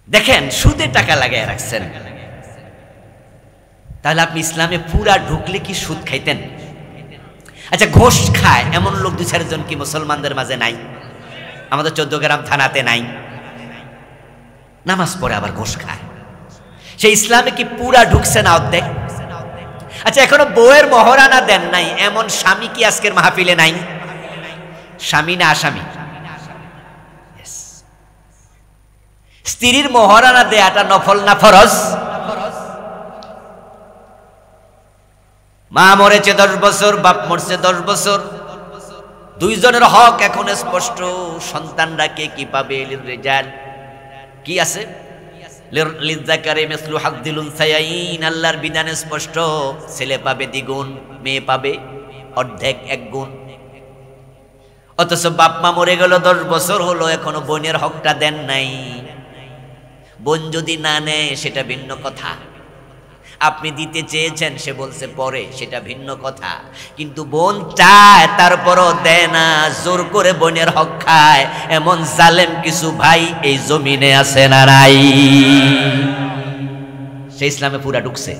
দেখেন, সুদে টাকা লাগাই রাখছেন, তাহলে আপনি ইসলামে পুরা ঢুকলে কি সুদ খাইতেন? আচ্ছা, ঘোষ খায় এমন লোক দু চারজন কি মুসলমানদের মাঝে নাই? আমাদের 14 গ্রাম থানাতে নাই? নামাজ পড়ে আবার ঘোষ খায়, সে ইসলামে কি পুরা ঢুকছে না অর্ধেক? আচ্ছা, এখনো বউয়ের মহরানা দেন নাই এমন স্বামী কি আজকের মাহফিলে নাই? স্বামী না আসামি? স্ত্রীর মহরানা দেয়াটা নফল না ফরজ? মা মরেছে 10 বছর, বাপ মরছে 10 বছর, দুইজনের হক এখন স্পষ্ট। সন্তানরা কে কি পাবে? রেজাল্ট কি আছে? লিযাকারি মিসলু হাযযিল উনসায়াইন, আল্লাহর বিধান স্পষ্ট। ছেলে পাবে দ্বিগুণ, মেয়ে পাবে অর্ধেক, 1 গুণ। অথচ বাপ মা মরে গেল, 10 বছর হলো, এখনো বোনের হকটা দেন নাই। বোন যদি না নেয় সেটা ভিন্ন কথা, আপনি দিতে চেয়েছেন, সে বলছে পরে, সেটা ভিন্ন কথা। কিন্তু বোন চায় তারপরও দেয় না, জোর করে বোনের হক খায়, এমন জালেম কিছু ভাই এই জমিনে আছে না নাই? সে ইসলামে পুরা ঢুকছে।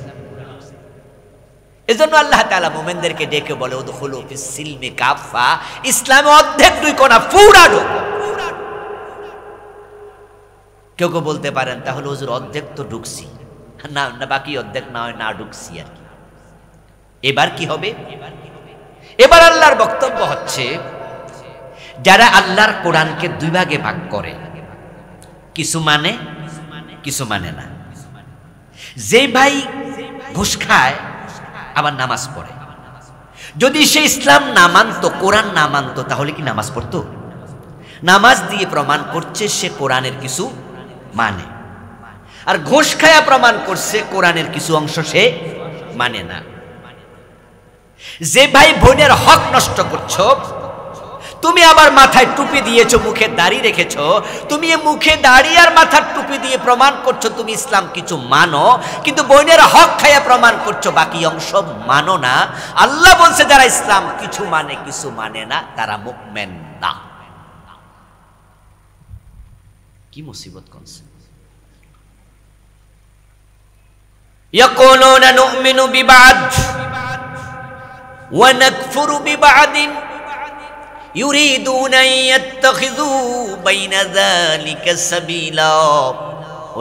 এজন্য আল্লাহ তাআলা মুমিনদেরকে ডেকে বলে উদখুলু ফিস সিলমি কাফা, ইসলামে অর্ধেক ঢুকো না, পুরা ঢুকো। কেউ কেউ বলতে পারেন তাহলে হুজুর অর্ধেক তো ঢুকছি, না না বাকি অর্ধেক না হয় না ঢুকছি আর কি। এবার কি হবে? এবার আল্লাহর বক্তব্য হচ্ছে, যারা আল্লাহর কোরআনকে 2 ভাগে ভাগ করে, কিছু মানে কিছু মানে না। যে ভাই ঘুষ খায় আবার নামাজ পড়ে, যদি সে ইসলাম না মানতো, কোরআন না মানতো, তাহলে কি নামাজ পড়তো? নামাজ দিয়ে প্রমাণ করছে সে কোরআনের কিছু মানে, আর ঘুষ খায়া প্রমাণ করছে কোরআনের কিছু অংশ সে মানে না। যে ভাই বোনের হক নষ্ট করছো, তুমি আবার মাথায় টুপি দিয়েছো, মুখে দাড়ি রেখেছো, তুমি মুখে দাড়ি আর মাথার টুপি দিয়ে প্রমাণ করছো তুমি ইসলাম কিছু মানো, কিন্তু বোনের হক খায়া প্রমাণ করছো বাকি অংশ মানো না। আল্লাহ বলছে যারা ইসলাম কিছু মানে কিছু মানে না, তারা মুমিন না। কি মুসিবত করছে! ইয়াকুলুনা নুমিনু বিবাদ ওয়া নাকফুরু বিবাদিন ইউরিদুনা ইয়াত্তাখিযু বাইনা যালিকা সাবিলা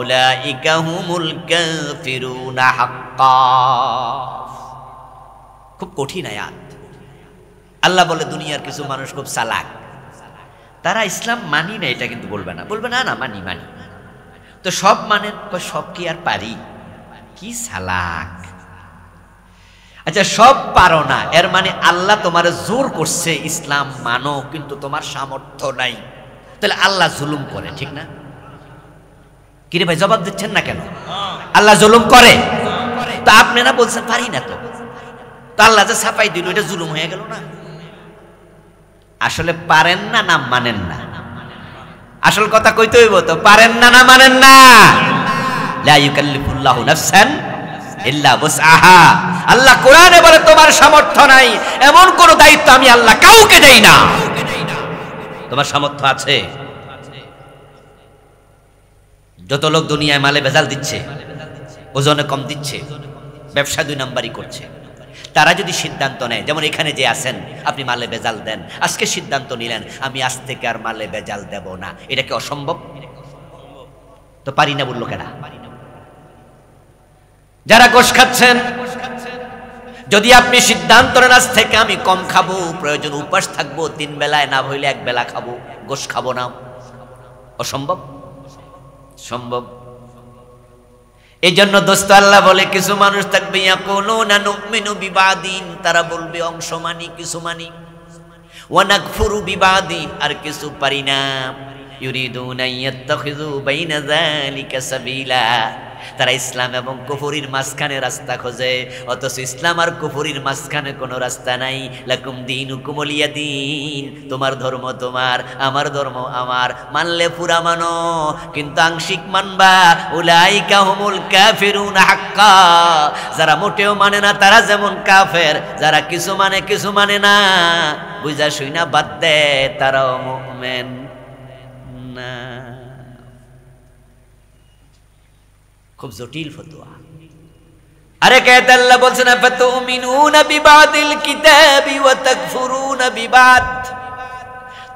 উলাইকা হুমুল কাফিরুনা হাক্কা। খুব কঠিন আয়াত। আল্লাহ বলে দুনিয়ার কিছু মানুষ খুব চালাক, তারা ইসলাম মানি না এটা কিন্তু বলবে না, বলবে না না মানি মানি। তো সব মানেন? সব কি আর পারি? কি চালাক! আচ্ছা সব পারো না, এর মানে আল্লাহ তোমার জোর করছে ইসলাম মানো, কিন্তু তোমার সামর্থ্য নাই, তাহলে আল্লাহ জুলুম করে, ঠিক না? কিরে ভাই জবাব দিচ্ছেন না কেন? আল্লাহ জুলুম করে, তো আপনি না বলছেন পারি না, তো আল্লাহ যে ছাপাই দিল, এটা জুলুম হয়ে গেল না? আসলে পারেন না না মানেন না? আসল কথা কইতে হইব তো, পারেন না না মানেন না? লা ইউকাল্লিফুল্লাহু নাফসান ইল্লা বুসআহা। আল্লাহ কোরআনে বলে তোমার সামর্থ্য নাই, এমন কোন দায়িত্ব আমি আল্লাহ কাউকে দেই না। তোমার সামর্থ্য আছে। যত লোক দুনিয়ায় মালে ভেজাল দিচ্ছে, ওজনে কম দিচ্ছে, ব্যবসা 2 নাম্বারই করছে, তারা যদি সিদ্ধান্ত নেয়, যেমন এখানে যে আছেন আপনি মালে ভেজাল দেন, আজকে সিদ্ধান্ত নিলেন আমি আজ থেকে আর মালে ভেজাল দেব না, এটা কি অসম্ভব? তো পারি না বললো কেনা? যারা গোশ খাচ্ছেন, যদি আপনি সিদ্ধান্ত নেন আজ থেকে আমি কম খাবো, প্রয়োজন উপাস থাকবো, 3 বেলায় না হইলে 1 বেলা খাবো, গোশ খাবো না, অসম্ভব? সম্ভব। এই জন্য দোস্ত আল্লাহ বলে কিছু মানুষ থাকবে ইয়াকুলুনা নুমিনু বিবাদিন, তারা বলবে অংশ মানি কিছু মানি, ওয়া নাকফুরু বিবাদিন আর কিছু পারি না, ইউরিদুনা ইয়াত্তাখিযু বাইনা যালিকা সাবিলা, তারা ইসলাম এবং কুফরির মাঝখানে রাস্তা খোঁজে, অথচ ইসলাম আর কুফরির মাঝখানে কোনো রাস্তা নাই। লাকুম দীনুকুম ওয়ালিয়া দীন, তোমার ধর্ম তোমার, আমার ধর্ম আমার, মানলে পুরা মানো, কিন্তু আংশিক মানবা। উলাইকা হুমুল কাফিরুনা হাক্কা, যারা মোটেও মানে না তারা যেমন কাফের, যারা কিছু মানে কিছু মানে না, বুঝা শুইনা বাদ দে, তারাও মুমিন না। খুব জটিল ফতোয়া। আরে কায়েত আল্লাহ বলছেন ফাতুমিনুনা বিবাদিল কিতাবি ওয়া তাকফুরুনা বিবাদ,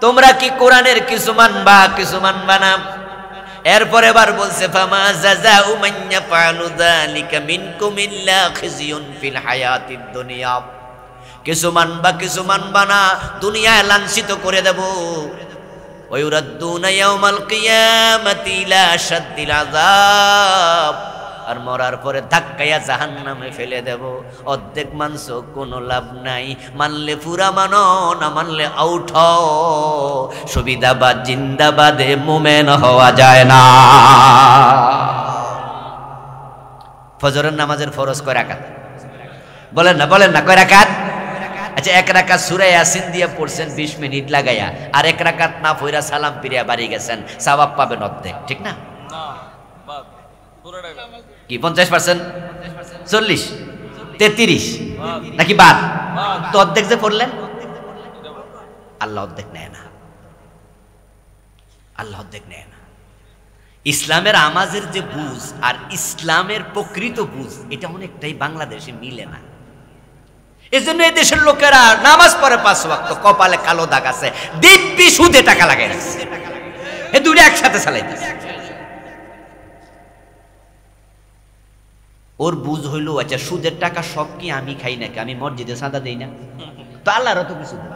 তোমরা কি কোরআনের কিছু মানবা কিছু মানবা না? এরপর এবার বলছে ফামা জাযাউ মান ইয়াফআলু যালিকা মিনকুম ইল্লা খিজিয়ুন ফিল হায়াতিদ দুনিয়া, কিছু মানবা কিছু মানবা না, দুনিয়ায় লাঞ্ছিত করে দেব। ওয়ায়ুরাদ্দুনা ইয়াউমাল কিয়ামাতি ইলা আশাদ্দিল আযাব, আর মরার পরে ধাক্কাইয়া জাহান্নামে ফেলে দেব। অর্ধেক মানছ কোনো লাভ নাই, মানলে পুরা মানো, না মানলে আউট হও। সুবিধাবাদ জিন্দাবাদে মোমেন হওয়া যায় না। ফজরের নামাজের ফরজ কয় রাকাত? বলেন না কয় রাকাত? আচ্ছা, এক রাকাত সূরা ইয়াসিন দিয়ে পড়ছেন 20 মিনিট লাগাইয়া, আর এক রাকাত না পড়া সালাম ফিরিয়া বাড়ি গেছেন, সওয়াব পাবেন অর্ধেক, ঠিক না? কি 50%, 40, 33 নাকি বাদ? তো অর্ধেক যে পড়লেন, আল্লাহ অর্ধেক নেয় না, আল্লাহ অর্ধেক নেয় না। ইসলামের আমাজের যে বুঝ আর ইসলামের প্রকৃত বুঝ, এটা অনেকটাই বাংলাদেশে মিলে না। এজন্য এই দেশের লোকেরা নামাজ পড়ে 5 ওয়াক্ত, কপালে কালো দাগ আছে, দিব্যি সুদে টাকা লাগাই রাখছে, এই দুটো একসাথে চালাইতেছে। ওর বুঝ হইল, আচ্ছা সুদের টাকা সব কি আমি খাই নাকি? আমি মসজিদে চাঁদা দেই না, তো আল্লাহরও তো কিছু দেয়।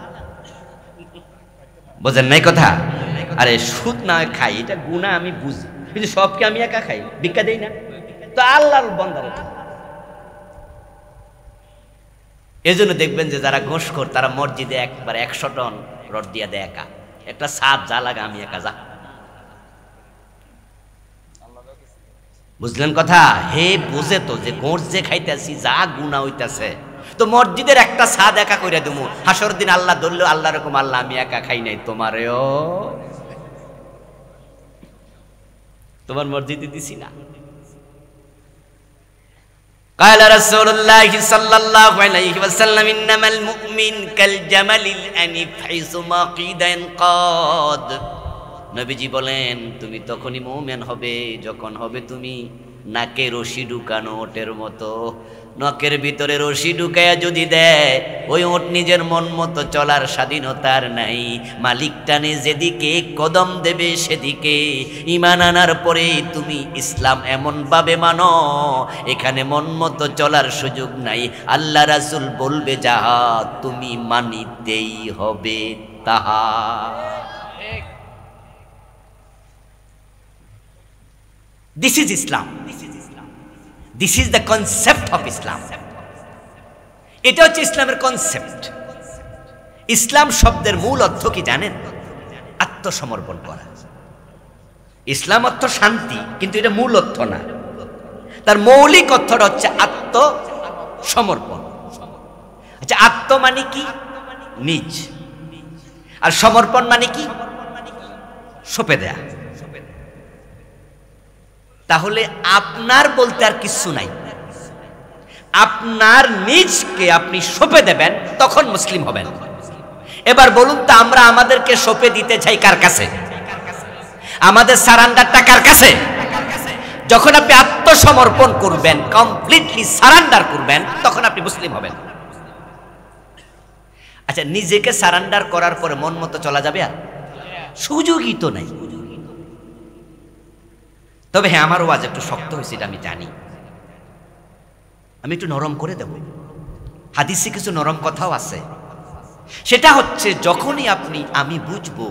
বোঝেন নাই কথা? আরে সুদ না খাই, এটা গুনাহ আমি বুঝি, কিন্তু সব কি আমি একা খাই? ভিক্ষা দেই না, তো আল্লাহর বান্দার। এই জন্য দেখবেন যে যারা ঘুষখোর, তারা মসজিদে একবার 100 টন রড দিয়া দেয় একা, একটা সাপ যা লাগা আমি একা যা। বুঝলেন কথা? হে বুঝে তো যে গোঁস যে খাইতেছি যা গুনাহ হইতাছে, তো মসজিদের একটা সাদ একা কইরা দেবো, হাসর দিন আল্লাহ ধরলো, আল্লাহ রকম আল্লাহ আমি একা খাই নাই, তোমারেও তোমার মসজিদে দিছি না। قال رسول الله صلى الله عليه وسلم انما المؤمن كالجمل الانف حيثما قيد ينقاد। নবীজি বলেন, তুমি তখনই মুমিন হবে যখন হবে তুমি নাকে রশি ঢুকানো ওটের মতো। নখের ভিতরে রশি ঢুকাইয়া যদি দেয়, ওই ওট নিজের মন মতো চলার স্বাধীনতার নাই, মালিক টানে যেদিকে কদম দেবে সেদিকে। ঈমান আনার পরে তুমি ইসলাম এমন ভাবে মানো, এখানে মন মতো চলার সুযোগ নাই। আল্লাহ রাসূল বলবে যাহা, তুমি মানিতেই হবে তাহা। This is Islam. This is the concept of Islam. এটা হচ্ছে ইসলামের কনসেপ্ট। ইসলাম শব্দের মূল অর্থ কি জানেন? আত্মসমর্পণ করা। ইসলাম অর্থ শান্তি, কিন্তু এটা মূল অর্থ না। তার মৌলিক অর্থটা হচ্ছে আত্মসমর্পণ। আচ্ছা, আত্ম মানে কি? নিজ। আর সমর্পণ মানে কি? সঁপে দেয়া। তাহলে আপনার বলতে আর কিছু নাই, আপনার নিজকে আপনি সঁপে দেবেন, তখন মুসলিম হবেন। এবার বলুন তো, আমরা আমাদেরকে সঁপে দিতে চাই কার কাছে? আমাদের সারান্ডারটা কার কাছে? যখন আপনি আত্মসমর্পণ করবেন, কমপ্লিটলি সারান্ডার করবেন, তখন আপনি মুসলিম হবেন। আচ্ছা, নিজেকে সারান্ডার করার পরে মন মতো চলা যাবে? আর সুযোগই তো নাই। তবে হ্যাঁ, আমার ওয়াজ একটু শক্ত হয়েছে, এটা আমি জানি, আমি একটু নরম করে দেব। হাদিসে কিছু নরম কথাও আছে। সেটা হচ্ছে, যখনই আমি বুঝবো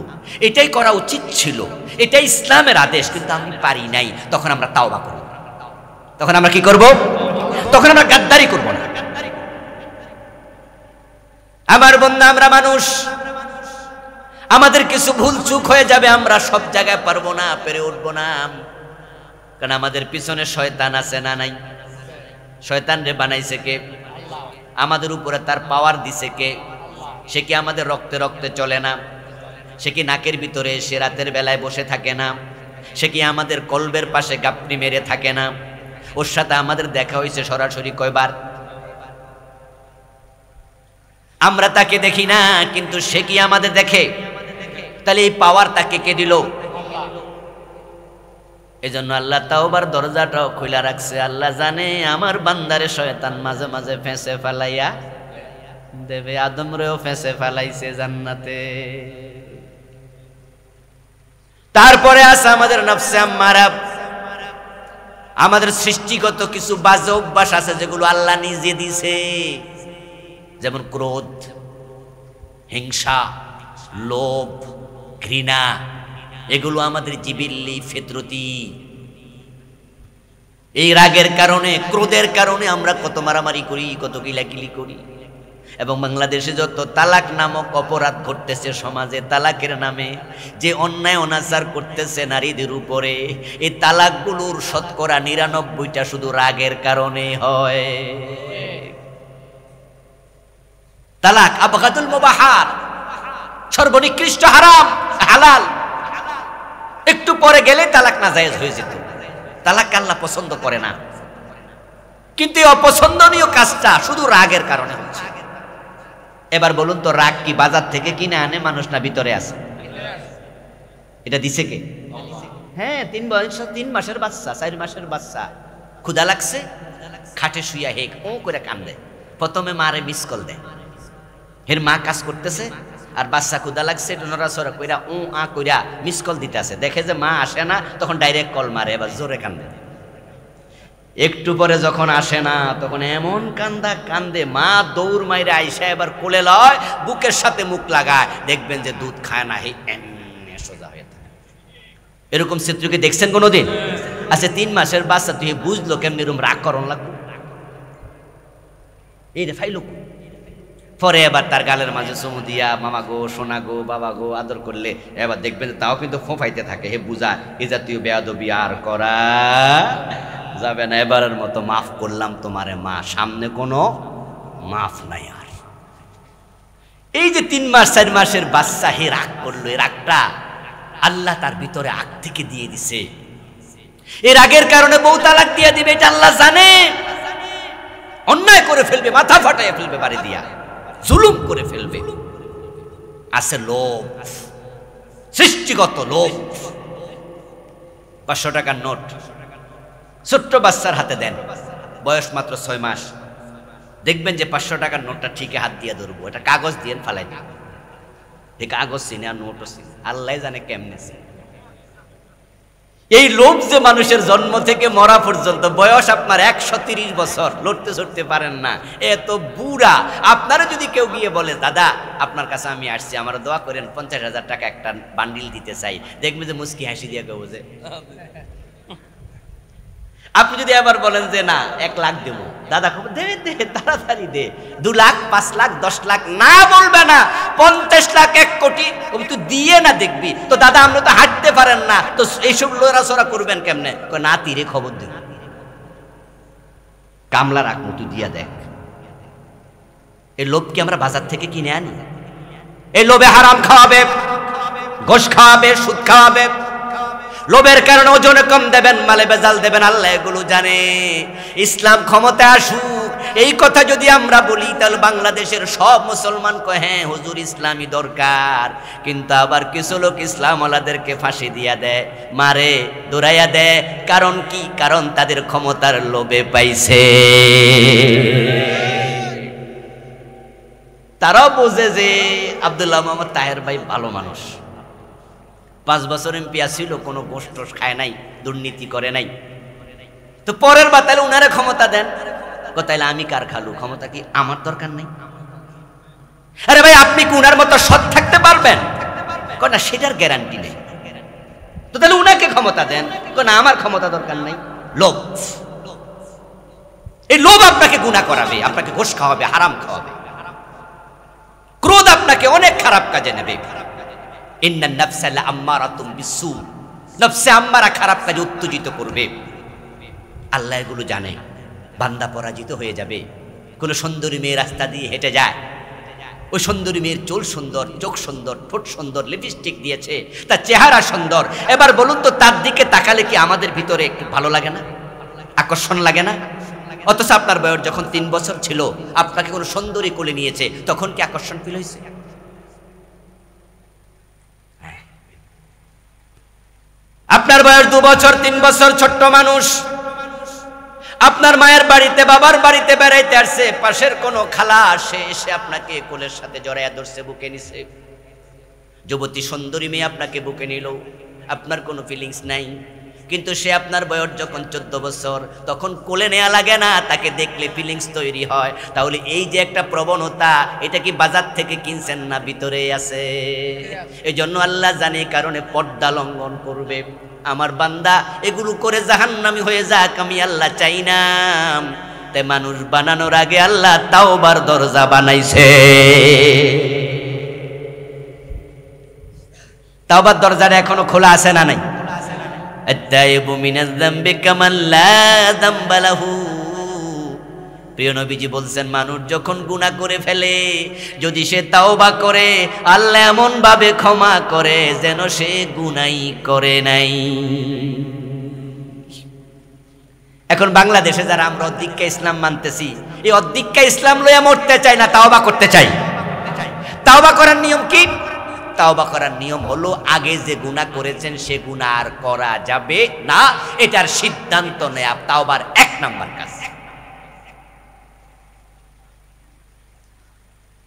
এটাই করা উচিত ছিল, এটাই ইসলামের আদেশ, কিন্তু আমি পারি নাই, তখন আমরা তাওবা করব। তখন আমরা কি করব? তখন আমরা গাদ্দারি করব না। আমার বন্ধু, আমরা মানুষ, আমাদের কিছু ভুল চুক হয়ে যাবে, আমরা সব জায়গায় পারবো না, পেরে উঠবো না, কারণ আমাদের পিছনে শয়তান আছে না নাই? শয়তান রে বানাইছে কে? আমাদের উপরে তার পাওয়ার দিছে কে? সে কি আমাদের রক্তে রক্তে চলে না? সে কি নাকের ভিতরে সে রাতের বেলায় বসে থাকে না? সে কি আমাদের কলবের পাশে গাপনি মেরে থাকে না? ওর সাথে আমাদের দেখা হয়েছে সরাসরি কয়বার? আমরা তাকে দেখি না, কিন্তু সে কি আমাদের দেখে? তাহলে এই পাওয়ার তাকে কে দিল? এজন্য আল্লাহ তাওবার দরজাটাও খোলা রাখছে। আল্লাহ জানে আমার বান্দারে শয়তান মাঝে মাঝে ফেঁসে ফেলাইয়া দেবে। আদমরেও ফেঁসে ফেলাইছে জান্নাতে। তারপরে আছে আমাদের নফসে আম্মারা, আমাদের সৃষ্টিগত কিছু বাজে অভ্যাস আছে যেগুলো আল্লাহ নিজে দিছে, যেমন ক্রোধ, হিংসা, লোভ, ঘৃণা। এগুলো আমাদের জিবিল্লি ফিতরতি। এই রাগের কারণে, ক্রোধের কারণে আমরা কত মারামারি করি, কত কিলাকিলি করি। এবং বাংলাদেশে যত তালাক নামক অপরাধ ঘটতেছে সমাজে, তালাকের নামে যে অন্যায় অনাচার করতেছে নারীদের উপরে, এই তালাকগুলোর শতকরা ৯৯টা শুধু রাগের কারণে হয়। তালাক আবগাদুল মুবাহাত, সর্বনিকৃষ্ট হারাম, হালাল। একটু পরে গেলে তালাক নাজায়েজ হয়ে যেত। তালাক আল্লাহ পছন্দ করে না, কিন্তু এই অপছন্দনীয় কাজটা শুধু রাগের কারণে হচ্ছে। এবার বলুন তো, রাগ কি বাজার থেকে কিনে আনে মানুষ, না ভিতরে আছে? এটা দিছে কে? হ্যাঁ, 3 মাসের বাচ্চা, 4 মাসের বাচ্চা, ক্ষুধা লাগছে, খাটে শুইয়া হেক ও করে কান্দে। প্রথমে মারে মিস কল দেয়, হের মা কাজ করতেছে, আর বাচ্চা ক্ষুধা লাগছে, নড়াচড়া কইরা ও আ কইরা মিস কল দিতে আছে। দেখে যে মা আসে না, তখন ডাইরেক্ট কল মারে, এবার জোরে কান্দে। একটু পরে যখন আসে না, তখন এমন কান্দা কান্দে, মা দৌড় মাইরে আইসা এবার কোলে লয়, বুকের সাথে মুখ লাগায়, দেখবেন যে দুধ খায় না, এমনি সোজা হয়ে থাকে। এরকম চিত্রকে দেখছেন কোনোদিন? আচ্ছা, 3 মাসের বাচ্চা তুই বুঝলো কেমনি এরকম রাগ করন লাগলো? এই রে ফাইলো। পরে এবার তার গালের মাঝে চুমু দিয়া মামা গো, সোনা গো, বাবা গো আদর করলে এবার দেখবেন তাও কিন্তু ফোঁফাইতে থাকে। হে বুঝা, এ জাতীয় বেয়াদবি আর করা যাবে না, এবারের মতো মাফ করলাম তোমারে মা, সামনে কোনো মাফ নাই আর। এই যে 3 মাস 4 মাসের বাচ্চা হে রাগ করলো, এই রাগটা আল্লাহ তার ভিতরে আগ থেকে দিয়ে দিছে। এই রাগের কারণে বউ তালাক দিয়ে দিবে, এটা আল্লাহ জানে। অন্যায় করে ফেলবে, মাথা ফাটাইয়া ফেলবে, বাড়ি দিয়া জুলুম করে ফেলবে। আছে লোভ, সৃষ্টিগত লোভ। 500 টাকার নোট ছোট্ট বাচ্চার হাতে দেন, বয়স মাত্র 6 মাস, দেখবেন যে 500 টাকার নোটটা ঠিকই হাত দিয়ে ধরবো, এটা কাগজ দিয়ে ফালাই দিন। এই কাগজ চিনে আর নোটও চিনে, আল্লাহ জানে কেমনে। এই লোভ যে মানুষের জন্ম থেকে মরা পর্যন্ত, বয়স আপনার 130 বছর, লড়তে চড়তে পারেন না, এত বুড়া। আপনারা যদি কেউ গিয়ে বলে দাদা আপনার কাছে আমি আসছি, আমার দোয়া করেন, 50,000 টাকা একটা বান্ডিল দিতে চাই, দেখবেন যে মুস্কি হাসি দিয়ে কেউ বোঝে। আপনি যদি আবার বলেন যে না 1 লাখ দেবো, দাদা দে দে, তাড়াতাড়ি দে, 2 লাখ 5 লাখ 10 লাখ, না বলবে না, 50 লাখ 1 কোটি তুই দিয়ে না দেখবি তো। দাদা আপনি তো হাঁটতে পারেন না, তো এইসব লড়াচড়া করবেন কেমনে? না তীরে খবর দেব, কামলা রাখবো, তুই দিয়া দেখ। এই লোভকে আমরা বাজার থেকে কিনে আনি। এই লোভে হারাম খাওয়াবে, ঘোষ খাওয়াবে, সুদ খাওয়াবে। লোভের কারণে ওজনে কম দেবেন, মালে বেজাল দেবেন, আল্লাহ এগুলো জানে। ইসলাম ক্ষমতায় আসুক, এই কথা যদি আমরা বলি, তাহলে বাংলাদেশের সব মুসলমান কয় হ্যাঁ হুজুর ইসলামই দরকার। কিন্তু আবার কিছু লোক ইসলামওয়ালাদেরকে ফাঁসি দিয়া দেয়, মারে, দৌড়াইয়া দেয়। কারণ কি? কারণ তাদের ক্ষমতার লোভে পাইছে। তারাও বোঝে যে আব্দুল্লাহ মোহাম্মদ তাহের ভাই ভালো মানুষ, 5 বছর এমপি ছিল, কোনো ঘোষ টোষ খায় নাই, দুর্নীতি করে নাই। তো পরের বার তাহলে উনারে ক্ষমতা দেন, তাইলে আমি কার খালু? ক্ষমতা কি আমার দরকার নাই? আরে ভাই, আপনি কি উনার মতো সৎ থাকতে পারবেন? না, সেটার গ্যারান্টি নেই। তো তাহলে উনাকে ক্ষমতা দেন, না আমার ক্ষমতা দরকার নাই। লোভ, এই লোভ আপনাকে গুনাহ করাবে, আপনাকে ঘোষ খাওয়াবে, হারাম খাওয়াবে। ক্রোধ আপনাকে অনেক খারাপ কাজে নেবে। ইন্নান নাফসা লাআম্মারাতুম বিসসু, নফসে আম্মারা খারাপ কাজে উত্তেজিত করবে। আল্লাহ এগুলো জানে। বান্দা পরাজিত হয়ে যাবে। কোন সুন্দরী মেয়ে রাস্তা দিয়ে হেঁটে যায়, ওই সুন্দরী মেয়ের চুল সুন্দর, চোখ সুন্দর, ঠোঁট সুন্দর, লিপস্টিক দিয়েছে, তার চেহারা সুন্দর। এবার বলুন তো, তার দিকে তাকালে কি আমাদের ভিতরে একটু ভালো লাগে না? আকর্ষণ লাগে না? অথচ আপনার বয়স যখন 3 বছর ছিল, আপনাকে কোনো সুন্দরী কোলে নিয়েছে, তখন কি আকর্ষণ ফিল হয়েছে? আপনার বয়স 2 বছর 3 বছর, ছোট্ট মানুষ, আপনার মায়ের বাড়িতে বাবার বাড়িতে বেড়াইতে আসছে, পাশের কোনো খালা আসে, এসে আপনাকে কোলের সাথে জড়াইয়া ধরছে, বুকে নিছে। যুবতী সুন্দরী মেয়ে আপনাকে বুকে নিল, আপনার কোনো ফিলিংস নাই। কিন্তু সে আপনার বয়স যখন 14 বছর, তখন কোলে নেওয়া লাগে না, তাকে দেখলে ফিলিংস তৈরি হয়। তাহলে এই যে একটা প্রবণতা, এটা কি বাজার থেকে কিনছেন না ভিতরেই আছে? এই জন্য আল্লাহ জানে কারণে পর্দা লঙ্ঘন করবে। আমার বান্দা এগুলো করে জাহান্নামী হয়ে যাক, আমি আল্লাহ চাই না। তাই মানুষ বানানোর আগে আল্লাহ তাওবার দরজা বানাইছে। তাওবার দরজাটা এখনো খোলা আছে না নাই? আত-তাইবু মিনাজ যামবি কামান লা যামবা লাহু। প্রিয় নবীজি বলছেন, মানুষ যখন গুনাহ করে ফেলে, যদি সে তাওবা করে, আল্লাহ এমন ভাবে ক্ষমা করে যেন সে গুনাহই করে নাই। এখন বাংলাদেশে যারা আমরা অধিক্কা ইসলাম মানতেছি, এই অধিক্কা ইসলাম লইয়া মরতে চাই না, তাওবা করতে চাই। তাওবা করার নিয়ম কি? তাওবা করার নিয়ম হলো, আগে যে গুনাহ করেছেন সে গুনাহ আর করা যাবে না, এটার সিদ্ধান্ত নেয়া তাওবার 1 নাম্বার কাজ।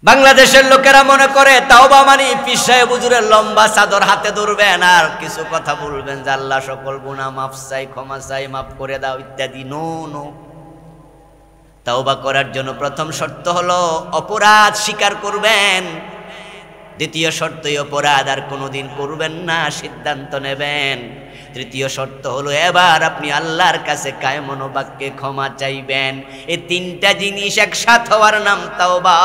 বাংলাদেশের লোকেরা মনে করে তাওবা মানে পীর সাহেব হুজুরের লম্বা চাদর হাতে ধরবেন আর কিছু কথা বলবেন যে আল্লাহ সকল গুনাহ মাফ চাই, ক্ষমা চাই, মাফ করে দাও ইত্যাদি। নো নো, তাওবা করার জন্য প্রথম শর্ত হলো অপরাধ স্বীকার করবেন। দ্বিতীয় শর্ত, অপরাধ আর কোনোদিন করবেন না, সিদ্ধান্ত নেবেন। তৃতীয় শর্ত হলো এবার আপনি আল্লাহর কাছে কায়মন বাক্যে ক্ষমা চাইবেন। এই 3টা জিনিস একসাথে হওয়ার নাম তাওবা।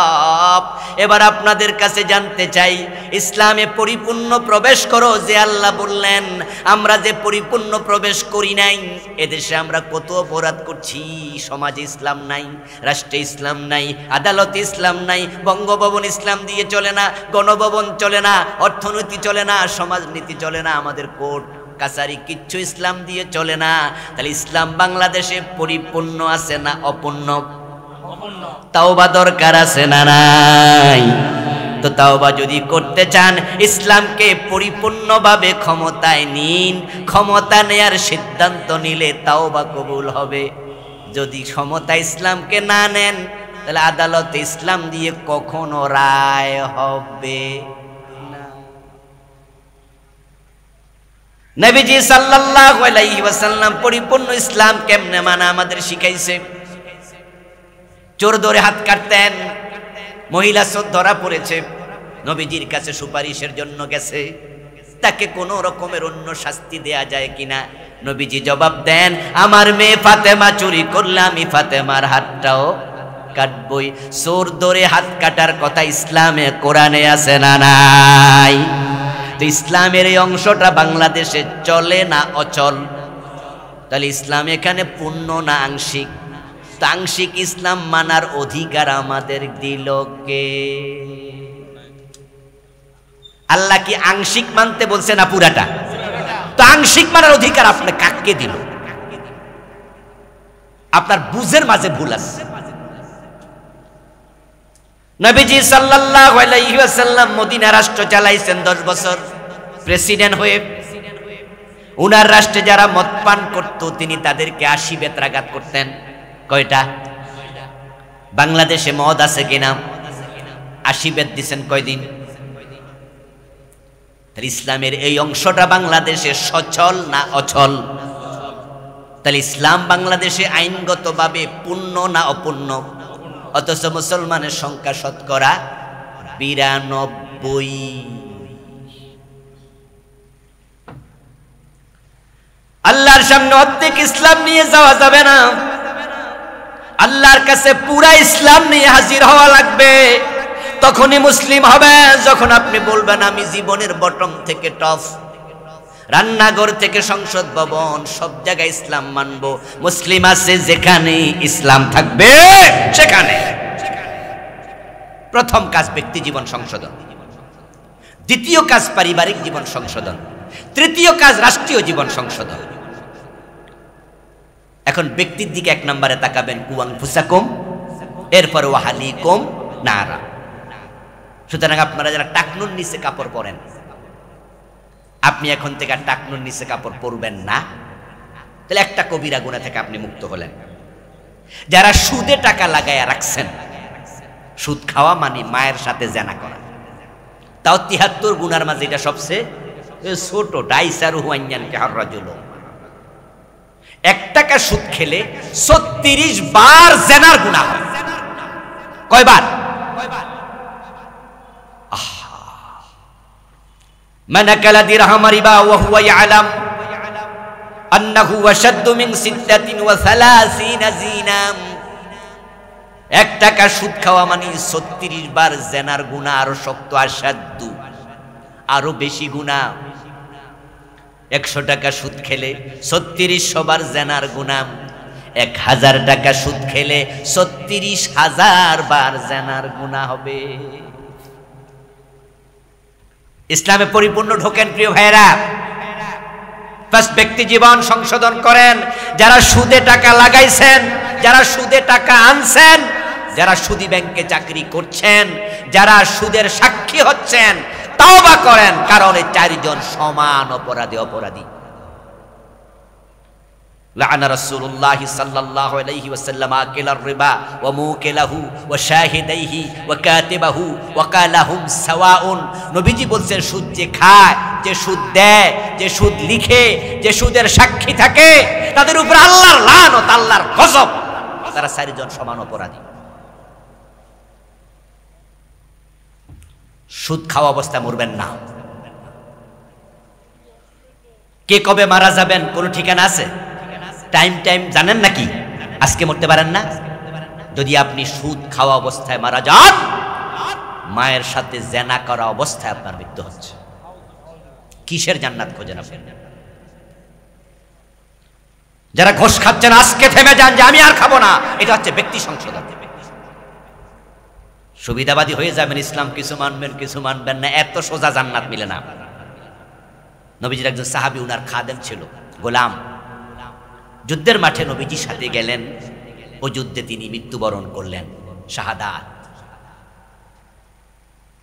এবার আপনাদের কাছে জানতে চাই, ইসলামে পরিপূর্ণ প্রবেশ করো যে আল্লাহ বললেন, আমরা যে পরিপূর্ণ প্রবেশ করি নাই, এদেশে আমরা কত অপরাধ করছি। সমাজে ইসলাম নাই, রাষ্ট্রে ইসলাম নাই, আদালতে ইসলাম নাই, বঙ্গভবন ইসলাম দিয়ে চলে না, গণভবন চলে না, অর্থনীতি চলে না, সমাজনীতি চলে না, আমাদের কোর্ট কাছারি কিচ্ছু ইসলাম দিয়ে চলে না। তাহলে ইসলাম বাংলাদেশে পরিপূর্ণ আছে না অপূর্ণ? তাওবা দরকার আছে না নাই? তো তাওবা যদি করতে চান, ইসলামকে পরিপূর্ণভাবে ক্ষমতায় নিন। ক্ষমতা নেয়ার সিদ্ধান্ত নিলে তাওবা কবুল হবে। যদি ক্ষমতা ইসলামকে না নেন, তাহলে আদালতে ইসলাম দিয়ে কখনো রায় হবে না। নবীজি সাল্লাল্লাহু আলাইহি ওয়াসাল্লাম পরিপূর্ণ ইসলাম কেমনে মানা আমাদের শিখাইছে। চোর ধরে হাত কাটতেন, মহিলা চোর ধরা পড়েছে, নবীজির কাছে সুপারিশের জন্য গেছে, তাকে কোনো রকমের অন্য শাস্তি দেয়া যায় কিনা? নবীজি জবাব দেন, আমার মেয়ে ফাতেমা চুরি করলে আমি ফাতেমার হাতটাও কাটবই। চোর ধরে হাত কাটার কথা ইসলামে কোরআনে আছে না নাই? তো ইসলামের এই অংশটা বাংলাদেশে চলে না অচল? তাহলে ইসলাম এখানে পূর্ণ না আংশিক? তো আংশিক ইসলাম মানার অধিকার আমাদের দিল কে? আল্লাহ কি আংশিক মানতে বলছে না পুরাটা? তো আংশিক মানার অধিকার আপনি কাকে দিল? আপনার বুঝের মাঝে ভুল আছে। নবীজি সাল্লাল্লাহু আলাইহি ওয়াসাল্লাম মদিনা রাষ্ট্র চালাইছেন 10 বছর প্রেসিডেন্ট হয়ে। উনার রাষ্ট্রে যারা মদ পান করত, তিনি তাদেরকে 80 বেত্রাঘাত করতেন। কয়টা? বাংলাদেশে মদ আছে কিনা? 80 বেত দিচ্ছেন কয়দিন? ইসলামের এই অংশটা বাংলাদেশে সচল না অচল? তাহলে ইসলাম বাংলাদেশে আইনগতভাবে পূর্ণ না অপূর্ণ? অথচ মুসলমানের সংখ্যা শতকরা 92। আল্লাহর সামনে অর্ধেক ইসলাম নিয়ে যাওয়া যাবে না, আল্লাহর কাছে পুরা ইসলাম নিয়ে হাজির হওয়া লাগবে। তখনই মুসলিম হবে যখন আপনি বলবেন, আমি জীবনের বটম থেকে টপ, রান্নাঘর থেকে সংসদ ভবন, সব জায়গায় ইসলাম মানব। মুসলিম আছে যেখানে, ইসলাম থাকবে সেখানে। প্রথম কাজ ব্যক্তি জীবন সংশোধন, দ্বিতীয় কাজ পারিবারিক জীবন সংশোধন, তৃতীয় কাজ রাষ্ট্রীয় জীবন সংশোধন। এখন ব্যক্তির দিকে 1 নম্বরে তাকাবেন, কুয়াংফুসাকুম, এরপর ওয়াহালিকুম নারা। সুতরাং আপনারা যারা টাকনুর নিচে কাপড় পরেন, আপনি এখন থেকে টাকনুর নিচে কাপড় পরবেন না, তাহলে একটা কবিরা গুনাহ থেকে আপনি মুক্ত হলেন। যারা সুদে টাকা লাগায়া রাখছেন, সুদ খাওয়া মানে মায়ের সাথে জেনা করা, তাও 73 গুনার মাঝে এটা সবচেয়ে ছোট। ডাইসারু হুয়াইয়ানকে হাররাজুল, 1 টাকা সুদ খেলে 36 বার জিনার গুনাহ হয়। কয়বার? মান আকালা দিরহাম রিবা ওয়া হুয়া ইয়ালাম আন্নাহু আশাদ্দু মিন 36 জিনা। 1 টাকা সুদ খাওয়া মানে 36 বার জিনার গুনাহ, আরো শক্ত, আশাদ্দু, আরো বেশি গুনাহ। 100 টাকা সুদ খেলে 3600 বার জিনার গুনাহ, 1000 টাকা সুদ খেলে 36,000 বার জিনার গুনাহ হবে। ইসলামে পরিপূর্ণ ঢোকেন প্রিয় ভাইরা। ফার্স্ট ব্যক্তি জীবন সংশোধন করেন। যারা সুদে টাকা লাগাইছেন, যারা সুদে টাকা আনছেন, যারা সুদী ব্যাংকে চাকরি করছেন, যারা সুদের সাক্ষী হচ্ছেন, তওবা করেন, কারণ এই 4 জন সমান অপরাধী। লাআনা রাসূলুল্লাহ সাল্লাল্লাহু আলাইহি ওয়াসাল্লাম আকিলার রিবা ওয়া মুকিলাহু ওয়া শাহিদাইহি ওয়া কাতিবাহু ওয়া কালাহুম সাওয়াউন। নবীজি বলছেন, সুদ যে খায়, যে সুদ দেয়, যে সুদ লিখে, যে সুদের সাক্ষী থাকে, তাদের উপর আল্লাহর লানত, আল্লাহর গজব। তারা 4 জন সমান অপরাধী। সুদ খাওয়া অবস্থায় মরবেন না। কে কবে মারা যাবেন কোন ঠিকানা আছে? টাইম জানেন নাকি? আজকে মরতে পারেন না। যদি আপনি সুদ খাওয়া অবস্থায় মারা যান, মায়ের সাথে জেনা করা অবস্থায় আপনার মৃত্যু হচ্ছে। কিসের জান্নাত খোঁজেন আপনি? যারা ঘোষ খাচ্ছেন আজকে থেমে যান যে আমি আর খাবো না। এটা হচ্ছে ব্যক্তি সংশোধন। সুবিধাবাদী হয়ে যাবেন, ইসলাম কিছু মানবেন কিছু মানবেন না, এত সোজা জান্নাত মিলে না। নবীজির একজন সাহাবী, উনার খাদেম ছিল, গোলাম। যুদ্ধের মাঠে নবীজির সাথে গেলেন, ও যুদ্ধে তিনি মৃত্যুবরণ করলেন, শাহাদাত।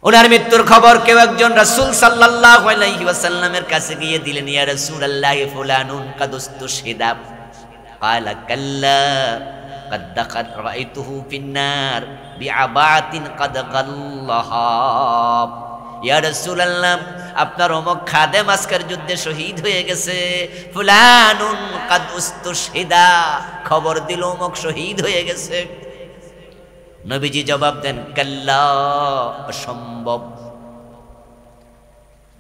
ওনার মৃত্যুর খবর কেউ একজন রাসূল সাল্লাল্লাহু আলাইহি ওয়াসাল্লামের কাছে গিয়ে দিলেন, ইয়া রাসূলুল্লাহ ফুলানুন কাদ উস্তুশহিদা। ক্বালা কাল্লা قد دخل رأيته في النار بعباءة قد غلها। ইয়া রাসূলুল্লাহ, আপনার অমুক খাদেম আজকের যুদ্ধে শহীদ হয়ে গেছে। ফুলানুন কাদ উস্তুশহিদা, খবর দিল অমুক শহীদ হয়ে গেছে। নবীজি জবাব দেন, কাল্লা, অসম্ভব।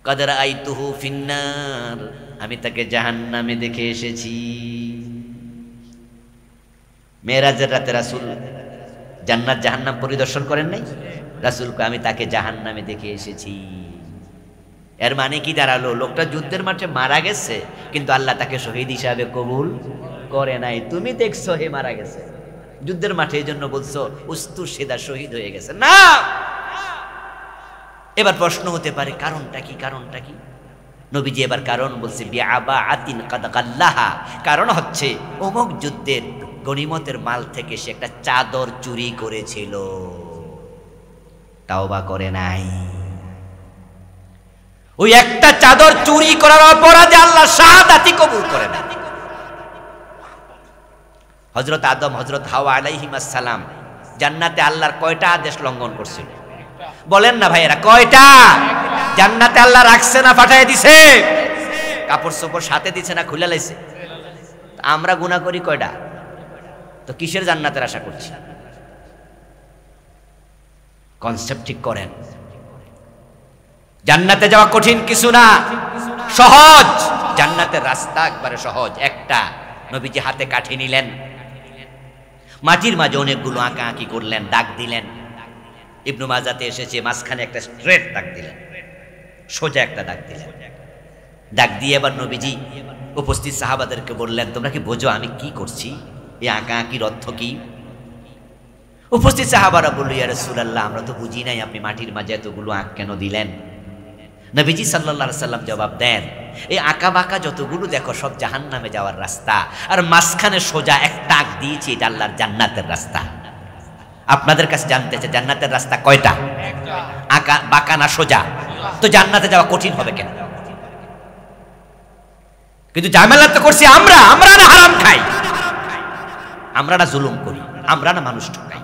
قد رأيته في النار, আমি তাকে জাহান্নামে দেখে এসেছি। মেরাজের রাতে রাসূল জান্নাত জাহান্নাম পরিদর্শন করেন নাই? রাসূলকে আমি তাকে জাহান্নামে দেখে এসেছি। এর মানে কি দাঁড়ালো? লোকটা যুদ্ধের মাঠে মারা গেছে, কিন্তু আল্লাহ তাকে শহীদ হিসাবে কবুল করে নাই। তুমি দেখছো হে মারা গেছে যুদ্ধের মাঠে, এই জন্য বলছো উস্তুশহিদা, শহীদ হয়ে গেছে না। এবার প্রশ্ন হতে পারে, কারণটা কি? কারণটা কি? নবীজি এবার কারণ বলছে, বিআবাআতিন কাদ গাল্লাহা। কারণ হচ্ছে অমুক যুদ্ধের গনিমতের মাল থেকে সে একটা চাদর চুরি করেছিল, তাওবা করে নাই। ওই একটা চাদর চুরি করার অপরাধে আল্লাহ শাহাদাতি কবুল করে না। হযরত আদম, হযরত হাওয়া আলাইহিস সালাম জান্নাতে আল্লাহর কয়টা আদেশ লঙ্ঘন করছিল? বলেন না ভাইয়েরা, কয়টা? জান্নাতে আল্লাহ রাখছে না পাঠিয়ে দিছে? কাপড় চোপড় সাথে দিছে না খুলে লাইছে? আমরা গুনাহ করি কয়টা? তো কিসের জান্নাতের আশা করছি? কনসেপ্ট ঠিক করেন। জান্নাতে যাওয়া কঠিন কিছু না, সহজ। জান্নাতের রাস্তা একবারে সহজ। একটা, নবীজি হাতে কাঠি নিলেন, মাটির মাঝে অনেকগুলো আঁকা আঁকি করলেন, দাগ দিলেন। ইবনু মাজাতে এসেছে, মাঝখানে একটা স্ট্রেট দাগ দিলেন, সোজা একটা দাগ দিলেন। দাগ দিয়ে এবার নবীজি উপস্থিত সাহাবাদেরকে বললেন, তোমরা কি বোঝো আমি কি করছি? এই আঁকা আঁকির অর্থ কি? উপস্থিত সাহাবারা বলল, ইয়া রাসূলুল্লাহ, আমরা তো বুঝি নাই আপনি মাটির মাঝে এতগুলো আঁক কেন দিলেন? নবীজি সাল্লাল্লাহু আলাইহি সাল্লাম জবাব দেন, এই আঁকা বাঁকা যতগুলো দেখো সব জাহান্নামে যাওয়ার রাস্তা, আর মাঝখানে সোজা একটা আঁক দিয়েছি, এটা আল্লাহর জান্নাতের রাস্তা। আপনাদের কাছে জানতে চাই, জান্নাতের রাস্তা কয়টা? আঁকা বাঁকা না সোজা? তো জান্নাতে যাওয়া কঠিন হবে কেন? কিন্তু ঝামেলা তো করছি আমরা না হারাম খাই, আমরা না জুলুম করি, আমরা না মানুষ ঠকাই।